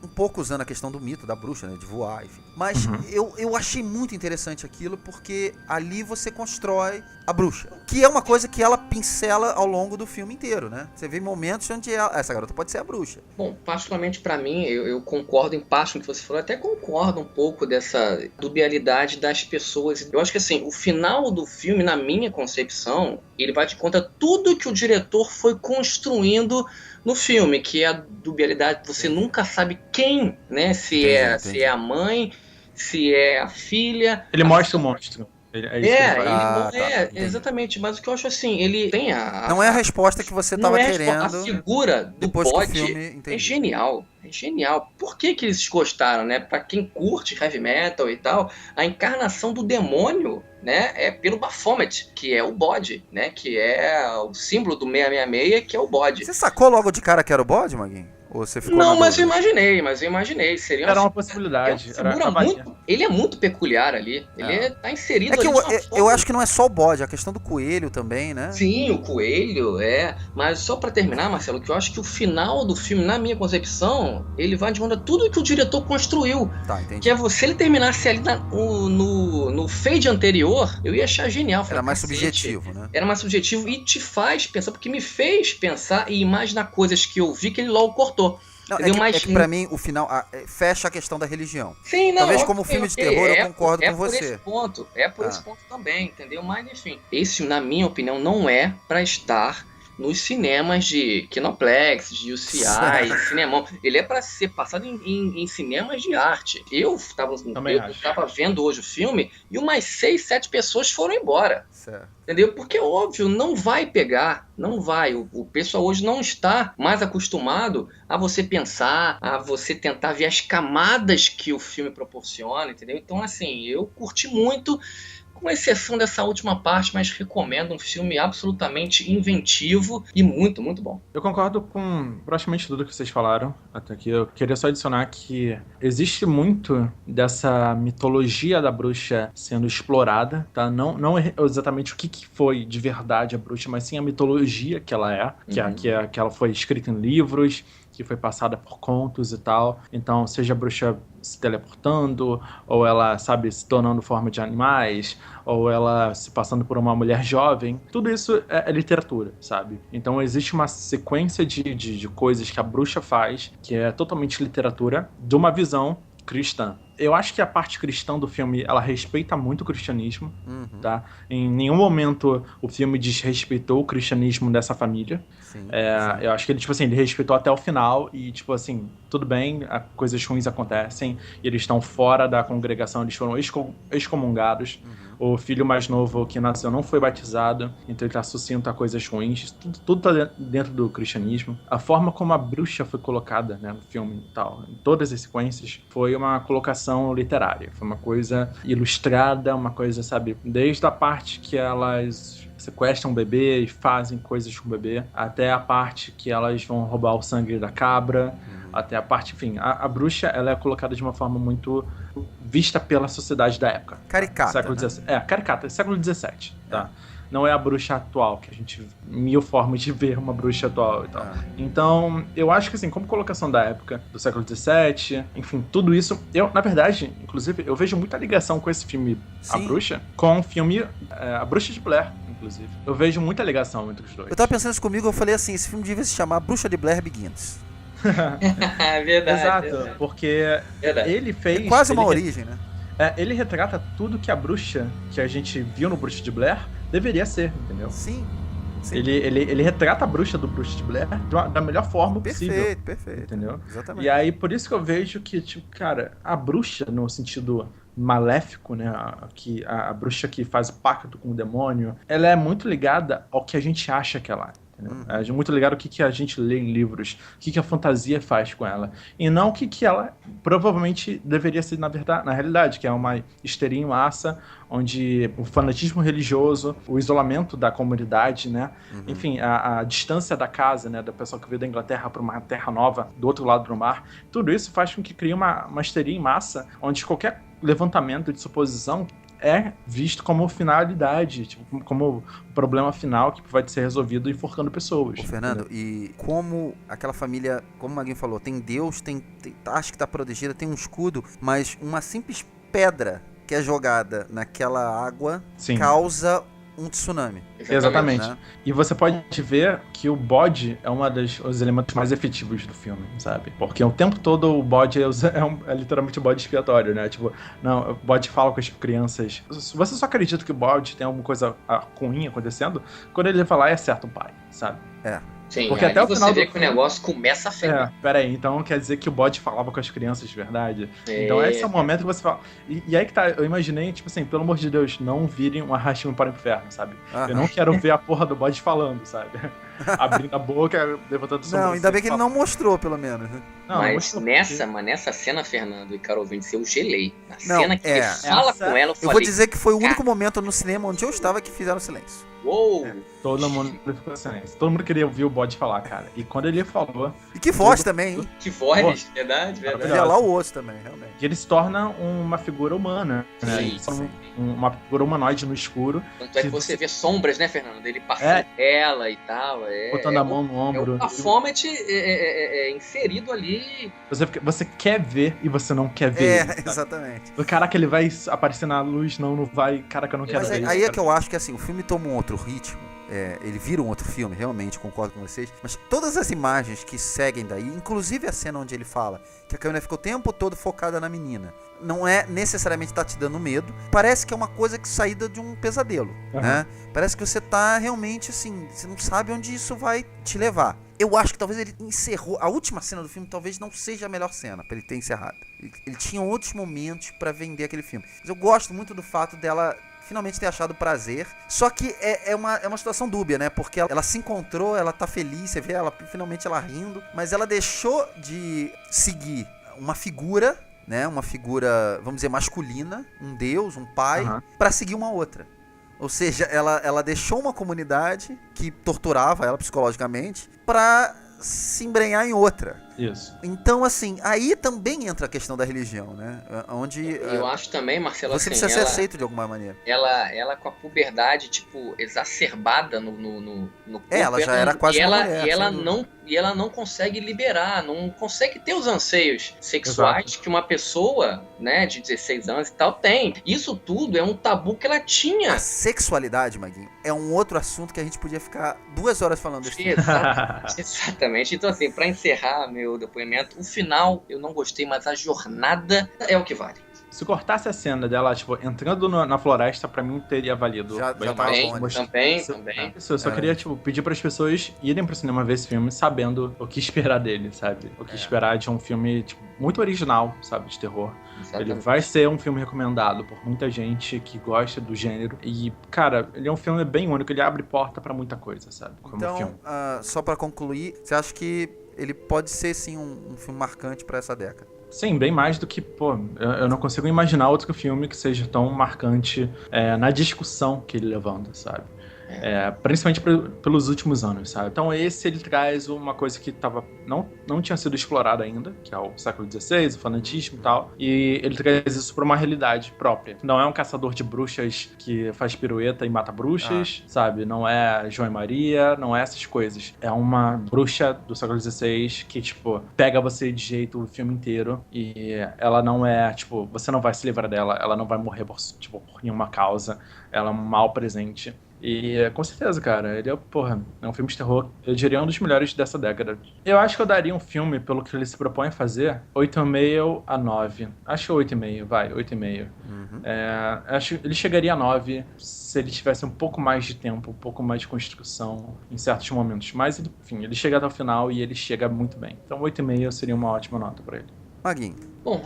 [SPEAKER 2] Um pouco usando a questão do mito da bruxa, né? De voar, enfim. Mas eu achei muito interessante aquilo, porque ali você constrói a bruxa. Que é uma coisa que ela pincela ao longo do filme inteiro, né? Você vê momentos onde essa garota pode ser a bruxa.
[SPEAKER 1] Bom, particularmente pra mim, eu concordo em parte com o que você falou. Até concordo um pouco dessa dubialidade das pessoas. Eu acho que assim, o final do filme, na minha concepção, ele vai te contar tudo que o diretor foi construindo no filme, que é a dubialidade. Você nunca sabe quem, né? Se é a mãe, se é a filha.
[SPEAKER 3] Ele mostra o monstro.
[SPEAKER 1] Exatamente, mas o que eu acho assim, ele tem
[SPEAKER 2] não é a resposta que você estava querendo.
[SPEAKER 1] A figura do bode é genial. Por que eles gostaram, né? Pra quem curte heavy metal e tal, a encarnação do demônio, né, é pelo Baphomet, que é o bode, né? Que é o símbolo do 666, que é o bode.
[SPEAKER 2] Você sacou logo de cara que era o bode, Maguinho? Ou você ficou
[SPEAKER 1] não, mas eu imaginei. Seria
[SPEAKER 3] era uma possibilidade.
[SPEAKER 1] Ele é muito peculiar ali. Ele tá inserido ali.
[SPEAKER 2] Eu acho que não é só o bode, a questão do coelho também, né?
[SPEAKER 1] Sim, o coelho, Mas só pra terminar, Marcelo, que eu acho que o final do filme, na minha concepção, ele vai de conta tudo que o diretor construiu.
[SPEAKER 2] Tá, entendi.
[SPEAKER 1] Que é se ele terminasse ali no fade anterior, eu ia achar genial.
[SPEAKER 2] Era mais subjetivo, né?
[SPEAKER 1] Era mais subjetivo e te faz pensar, porque me fez pensar e imaginar coisas que eu vi que ele logo cortou.
[SPEAKER 2] Não, é que pra mim o final fecha a questão da religião.
[SPEAKER 1] Sim, não.
[SPEAKER 2] Talvez como filme de terror eu concordo com você.
[SPEAKER 1] É por esse ponto também, entendeu? Mas enfim, esse, na minha opinião, não é pra estar nos cinemas de Kinoplex, de UCI, Cinemão. Ele é pra ser passado em cinemas de arte. Eu tava vendo hoje o filme e umas 6, 7 pessoas foram embora.
[SPEAKER 2] Certo.
[SPEAKER 1] Entendeu? Porque, óbvio, não vai pegar, não vai. O pessoal hoje não está mais acostumado a você pensar, a você tentar ver as camadas que o filme proporciona, entendeu? Então, assim, eu curti muito, com exceção dessa última parte, mas recomendo um filme absolutamente inventivo e muito, muito bom.
[SPEAKER 3] Eu concordo com praticamente tudo que vocês falaram até aqui. Eu queria só adicionar que existe muito dessa mitologia da bruxa sendo explorada, tá? Não exatamente o que foi de verdade a bruxa, mas sim a mitologia que ela é, que ela foi escrita em livros, que foi passada por contos e tal. Então, seja a bruxa se teleportando, ou ela, sabe, se tornando forma de animais, ou ela se passando por uma mulher jovem. Tudo isso é literatura, sabe? Então, existe uma sequência de coisas que a bruxa faz, que é totalmente literatura, de uma visão cristã. Eu acho que a parte cristã do filme, ela respeita muito o cristianismo, tá? Em nenhum momento o filme desrespeitou o cristianismo dessa família.
[SPEAKER 2] Sim.
[SPEAKER 3] Eu acho que ele, tipo assim, ele respeitou até o final e, tipo assim, tudo bem, coisas ruins acontecem, e eles estão fora da congregação, eles foram excomungados. O filho mais novo que nasceu não foi batizado, então ele tá sucinto a coisas ruins. Tudo tá dentro do cristianismo. A forma como a bruxa foi colocada, né, no filme e tal, em todas as sequências, foi uma colocação criação literária. Foi uma coisa ilustrada, uma coisa, sabe, desde a parte que elas sequestram um bebê e fazem coisas com o bebê, até a parte que elas vão roubar o sangue da cabra, até a parte, enfim, a bruxa, ela é colocada de uma forma muito vista pela sociedade da época.
[SPEAKER 2] Caricata,
[SPEAKER 3] século
[SPEAKER 2] né?
[SPEAKER 3] XVII. Caricata, século XVII, tá? Não é a bruxa atual, que a gente... Mil formas de ver uma bruxa atual e tal. Então, eu acho que, assim, como colocação da época, do século XVII, enfim, tudo isso... Eu, na verdade, inclusive, eu vejo muita ligação com esse filme, A Bruxa, com o filme A Bruxa de Blair, inclusive. Eu vejo muita ligação entre os dois.
[SPEAKER 2] Eu tava pensando isso comigo, eu falei assim, esse filme devia se chamar Bruxa de Blair Begins.
[SPEAKER 1] Verdade.
[SPEAKER 3] Exato,
[SPEAKER 1] verdade.
[SPEAKER 3] Porque ele fez...
[SPEAKER 2] É quase uma origem, né?
[SPEAKER 3] Ele retrata tudo que a bruxa que a gente viu no Bruxa de Blair deveria ser, entendeu?
[SPEAKER 2] Sim.
[SPEAKER 3] Ele retrata a bruxa do Bruxa de Blair da melhor forma possível.
[SPEAKER 2] Perfeito.
[SPEAKER 3] Entendeu?
[SPEAKER 2] Exatamente.
[SPEAKER 3] E aí, por isso que eu vejo que, tipo, cara, a bruxa, no sentido maléfico, né? A bruxa que faz o pacto com o demônio, ela é muito ligada ao que a gente acha que ela é. É muito ligado ao que a gente lê em livros, o que a fantasia faz com ela, e não o que ela provavelmente deveria ser na realidade, que é uma histeria em massa, onde o fanatismo religioso, o isolamento da comunidade, né? Enfim, a distância da casa, né? Da pessoa que veio da Inglaterra para uma terra nova, do outro lado do mar, tudo isso faz com que crie uma histeria em massa, onde qualquer levantamento de suposição é visto como finalidade, tipo, como problema final que vai ser resolvido enforcando pessoas.
[SPEAKER 2] Ô, Fernando, e como aquela família, como o Maguinho falou, tem Deus, acho que tá protegida, tem um escudo, mas uma simples pedra que é jogada naquela água causa um tsunami.
[SPEAKER 3] Exatamente.
[SPEAKER 2] Né?
[SPEAKER 3] E você pode ver que o bode é um dos elementos mais efetivos do filme, sabe? Porque o tempo todo o bode é literalmente o bode expiatório, né? Tipo, não, o bode fala com as crianças. Você só acredita que o bode tem alguma coisa ruim acontecendo quando ele vai lá e acerta o pai, sabe?
[SPEAKER 1] Sim,
[SPEAKER 3] porque até o
[SPEAKER 1] você
[SPEAKER 3] final
[SPEAKER 1] vê que o negócio começa a ferrar.
[SPEAKER 3] Peraí, então quer dizer que o bode falava com as crianças de verdade? Então esse é o momento que você fala... E aí que tá, eu imaginei, tipo assim, pelo amor de Deus, não virem um arrastinho para o inferno, sabe? Eu não quero ver a porra do bode falando, sabe? Abrindo a boca, levantando o som.
[SPEAKER 2] Não, ainda bem que ele não mostrou, pelo menos.
[SPEAKER 1] Não, mas nessa cena, Fernando e Carol Vinci, eu gelei. Na cena que ele fala com ela, eu falei...
[SPEAKER 2] Eu vou dizer que foi o único momento no cinema onde eu estava que fizeram silêncio.
[SPEAKER 1] Uou!
[SPEAKER 3] Todo mundo ficou silêncio. Todo mundo queria ouvir o bode falar, cara. E quando ele falou...
[SPEAKER 2] E que voz também, hein?
[SPEAKER 1] Que voz, verdade.
[SPEAKER 2] Podia lá o osso também, realmente.
[SPEAKER 3] E ele se torna uma figura humana, né?
[SPEAKER 1] Sim.
[SPEAKER 3] Uma figura humanoide no escuro.
[SPEAKER 1] Tanto é que você vê sombras, né, Fernando? Ele passando ela e tal.
[SPEAKER 3] Botando a mão no ombro.
[SPEAKER 1] É o Baphomet inserido ali.
[SPEAKER 3] Você quer ver e você não quer ver.
[SPEAKER 2] Exatamente.
[SPEAKER 3] Caraca, ele vai aparecer na luz, não vai. Caraca, eu não quero ver.
[SPEAKER 2] Mas aí é que eu acho que assim, o filme toma um outro ritmo. Ele vira um outro filme, realmente, concordo com vocês. Mas todas as imagens que seguem daí, inclusive a cena onde ele fala que a câmera ficou o tempo todo focada na menina, não é necessariamente tá te dando medo. Parece que é uma coisa que saída de um pesadelo, né? Parece que você tá realmente assim, você não sabe onde isso vai te levar. Eu acho que talvez ele encerrou. A última cena do filme talvez não seja a melhor cena pra ele ter encerrado. Ele tinha outros momentos pra vender aquele filme. Mas eu gosto muito do fato dela finalmente ter achado prazer. Só que é uma situação dúbia, né? Porque ela se encontrou, ela tá feliz, você vê ela finalmente ela rindo, mas ela deixou de seguir uma figura, né? Uma figura, vamos dizer, masculina, um deus, um pai, pra seguir uma outra. Ou seja, ela deixou uma comunidade que torturava ela psicologicamente pra se embrenhar em outra.
[SPEAKER 3] Isso.
[SPEAKER 2] Então, assim, aí também entra a questão da religião, né? Onde
[SPEAKER 1] eu acho também, Marcelo,
[SPEAKER 2] você precisa ser aceito de alguma maneira.
[SPEAKER 1] Ela com a puberdade, tipo, exacerbada no corpo.
[SPEAKER 2] Ela já era quase uma mulher.
[SPEAKER 1] E ela não consegue liberar, não consegue ter os anseios sexuais que uma pessoa, né, de 16 anos e tal tem. Isso tudo é um tabu que ela tinha.
[SPEAKER 2] A sexualidade, Maguinho, é um outro assunto que a gente podia ficar 2 horas falando desse
[SPEAKER 1] Exatamente. Então, assim, pra encerrar meu depoimento, o final eu não gostei, mas a jornada é o que vale.
[SPEAKER 3] Se cortasse a cena dela, tipo, entrando na floresta, pra mim teria valido.
[SPEAKER 2] Já
[SPEAKER 1] também.
[SPEAKER 3] Eu só queria, tipo, pedir pras pessoas irem pro cinema ver esse filme sabendo o que esperar dele, sabe? O que esperar de um filme, tipo, muito original, sabe? De terror. Exatamente. Ele vai ser um filme recomendado por muita gente que gosta do gênero. E, cara, ele é um filme bem único, ele abre porta pra muita coisa, sabe? Como
[SPEAKER 2] então,
[SPEAKER 3] filme.
[SPEAKER 2] Só pra concluir, você acha que ele pode ser, sim, um filme marcante pra essa década?
[SPEAKER 3] Sim, bem mais do que, eu não consigo imaginar outro filme que seja tão marcante na discussão que ele levanta, sabe? Principalmente pelos últimos anos, sabe? Então ele traz uma coisa que não tinha sido explorada ainda, que é o século XVI, o fanatismo e tal, e ele traz isso para uma realidade própria. Não é um caçador de bruxas que faz pirueta e mata bruxas, sabe? Não é João e Maria, não é essas coisas. É uma bruxa do século XVI que, tipo, pega você de jeito o filme inteiro e ela não é, tipo, você não vai se livrar dela, ela não vai morrer por nenhuma causa, ela é um mal presente. E com certeza, cara, ele é um filme de terror, eu diria um dos melhores dessa década. Eu acho que eu daria um filme, pelo que ele se propõe a fazer, 8,5 a 9. Acho 8,5, vai, 8,5. Acho que ele chegaria a 9 se ele tivesse um pouco mais de tempo, um pouco mais de construção em certos momentos. Mas, enfim, ele chega até o final e ele chega muito bem. Então 8,5 seria uma ótima nota pra ele.
[SPEAKER 2] Maguinho.
[SPEAKER 1] Bom,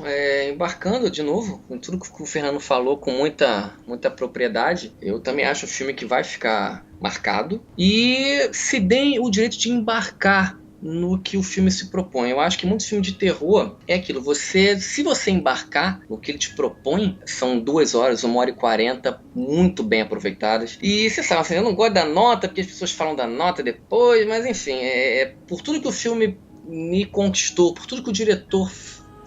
[SPEAKER 1] embarcando de novo, com tudo que o Fernando falou com muita propriedade, eu também acho um filme que vai ficar marcado. E se deem o direito de embarcar no que o filme se propõe. Eu acho que muito filme de terror é aquilo, se você embarcar no que ele te propõe, são 2 horas, 1h40, muito bem aproveitadas. E você sabe, assim, eu não gosto da nota, porque as pessoas falam da nota depois, mas enfim, por tudo que o filme me conquistou, por tudo que o diretor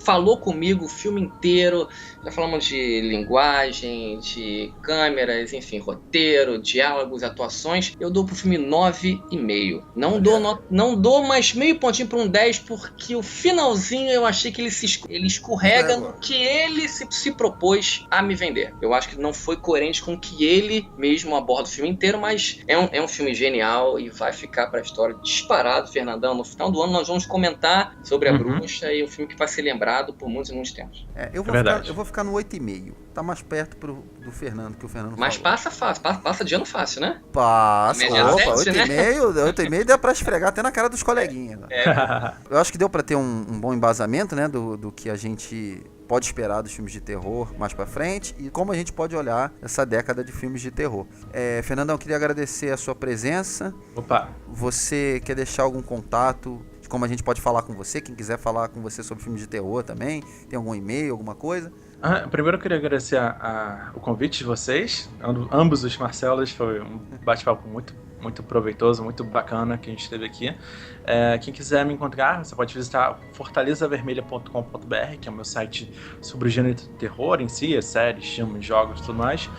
[SPEAKER 1] falou comigo o filme inteiro, já falamos de linguagem, de câmeras, enfim, roteiro, diálogos, atuações, eu dou pro filme 9,5. Não dou mais meio pontinho para um 10, porque o finalzinho eu achei que ele escorrega no que ele se propôs a me vender. Eu acho que não foi coerente com o que ele mesmo aborda o filme inteiro, mas é um filme genial e vai ficar pra história disparado, Fernandão. No final do ano nós vamos comentar sobre a bruxa e um filme que vai ser lembrado por muitos e muitos tempos.
[SPEAKER 2] Eu vou ficar no 8,5. Tá mais perto do Fernando, que o Fernando
[SPEAKER 1] Mas
[SPEAKER 2] falou.
[SPEAKER 1] passa fácil, passa de ano fácil, né?
[SPEAKER 2] Passa, opa,
[SPEAKER 1] 7,
[SPEAKER 2] 8,5 dá pra esfregar até na cara dos coleguinhas. Eu acho que deu pra ter um bom embasamento, né, do que a gente pode esperar dos filmes de terror mais pra frente e como a gente pode olhar essa década de filmes de terror. Fernandão, eu queria agradecer a sua presença.
[SPEAKER 3] Opa!
[SPEAKER 2] Você quer deixar algum contato de como a gente pode falar com você? Quem quiser falar com você sobre filmes de terror também, tem algum e-mail, alguma coisa?
[SPEAKER 3] Primeiro eu queria agradecer o convite de vocês, ambos os Marcelos, foi um bate-papo muito proveitoso, muito bacana que a gente teve aqui. Quem quiser me encontrar, você pode visitar fortalezavermelha.com.br, que é o meu site sobre o gênero de terror em si, séries, filmes, jogos e tudo mais.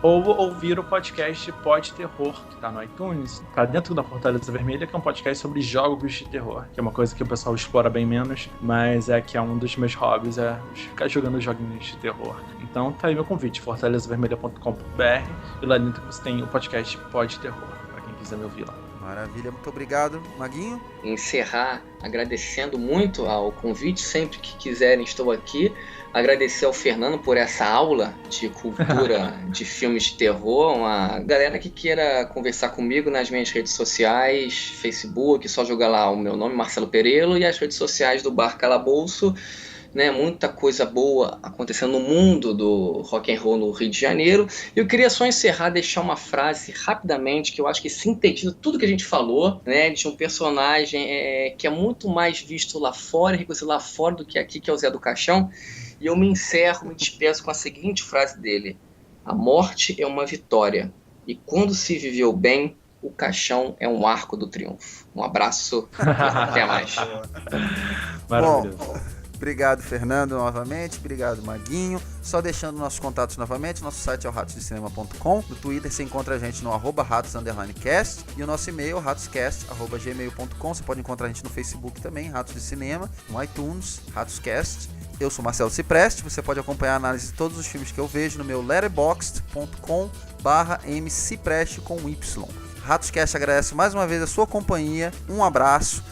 [SPEAKER 3] Ou ouvir o podcast Pod Terror, que tá no iTunes, tá dentro da Fortaleza Vermelha, que é um podcast sobre jogos de terror, que é uma coisa que o pessoal explora bem menos, mas que é um dos meus hobbies, ficar jogando joguinhos de terror. Então tá aí meu convite, fortalezavermelha.com.br, e lá dentro você tem o podcast Pod Terror, pra quem quiser me ouvir lá.
[SPEAKER 2] Maravilha, muito obrigado, Maguinho.
[SPEAKER 1] Encerrar agradecendo muito ao convite, sempre que quiserem estou aqui. Agradecer ao Fernando por essa aula de cultura de filmes de terror. Uma galera que queira conversar comigo nas minhas redes sociais, Facebook, só jogar lá o meu nome, Marcelo Perello, e as redes sociais do Bar Calabouço. Né, muita coisa boa acontecendo no mundo do rock and roll no Rio de Janeiro. Eu queria só encerrar, deixar uma frase rapidamente que eu acho que sintetiza tudo que a gente falou, né, de um personagem que é muito mais visto lá fora, reconhecido lá fora do que aqui, que é o Zé do Caixão. E eu me despeço com a seguinte frase dele: a morte é uma vitória, e quando se viveu bem, o caixão é um arco do triunfo. Um abraço e até mais.
[SPEAKER 3] Maravilhoso.
[SPEAKER 2] Bom, obrigado, Fernando, novamente. Obrigado, Maguinho. Só deixando nossos contatos novamente, nosso site é o ratosdecinema.com. No Twitter você encontra a gente no @ratos_cast e o nosso e-mail ratoscast@gmail.com. Você pode encontrar a gente no Facebook também, Ratos de Cinema, no iTunes, Ratoscast. Eu sou Marcelo Cipreste. Você pode acompanhar a análise de todos os filmes que eu vejo no meu letterboxd.com/mcipreste com Y. Ratoscast agradece mais uma vez a sua companhia. Um abraço.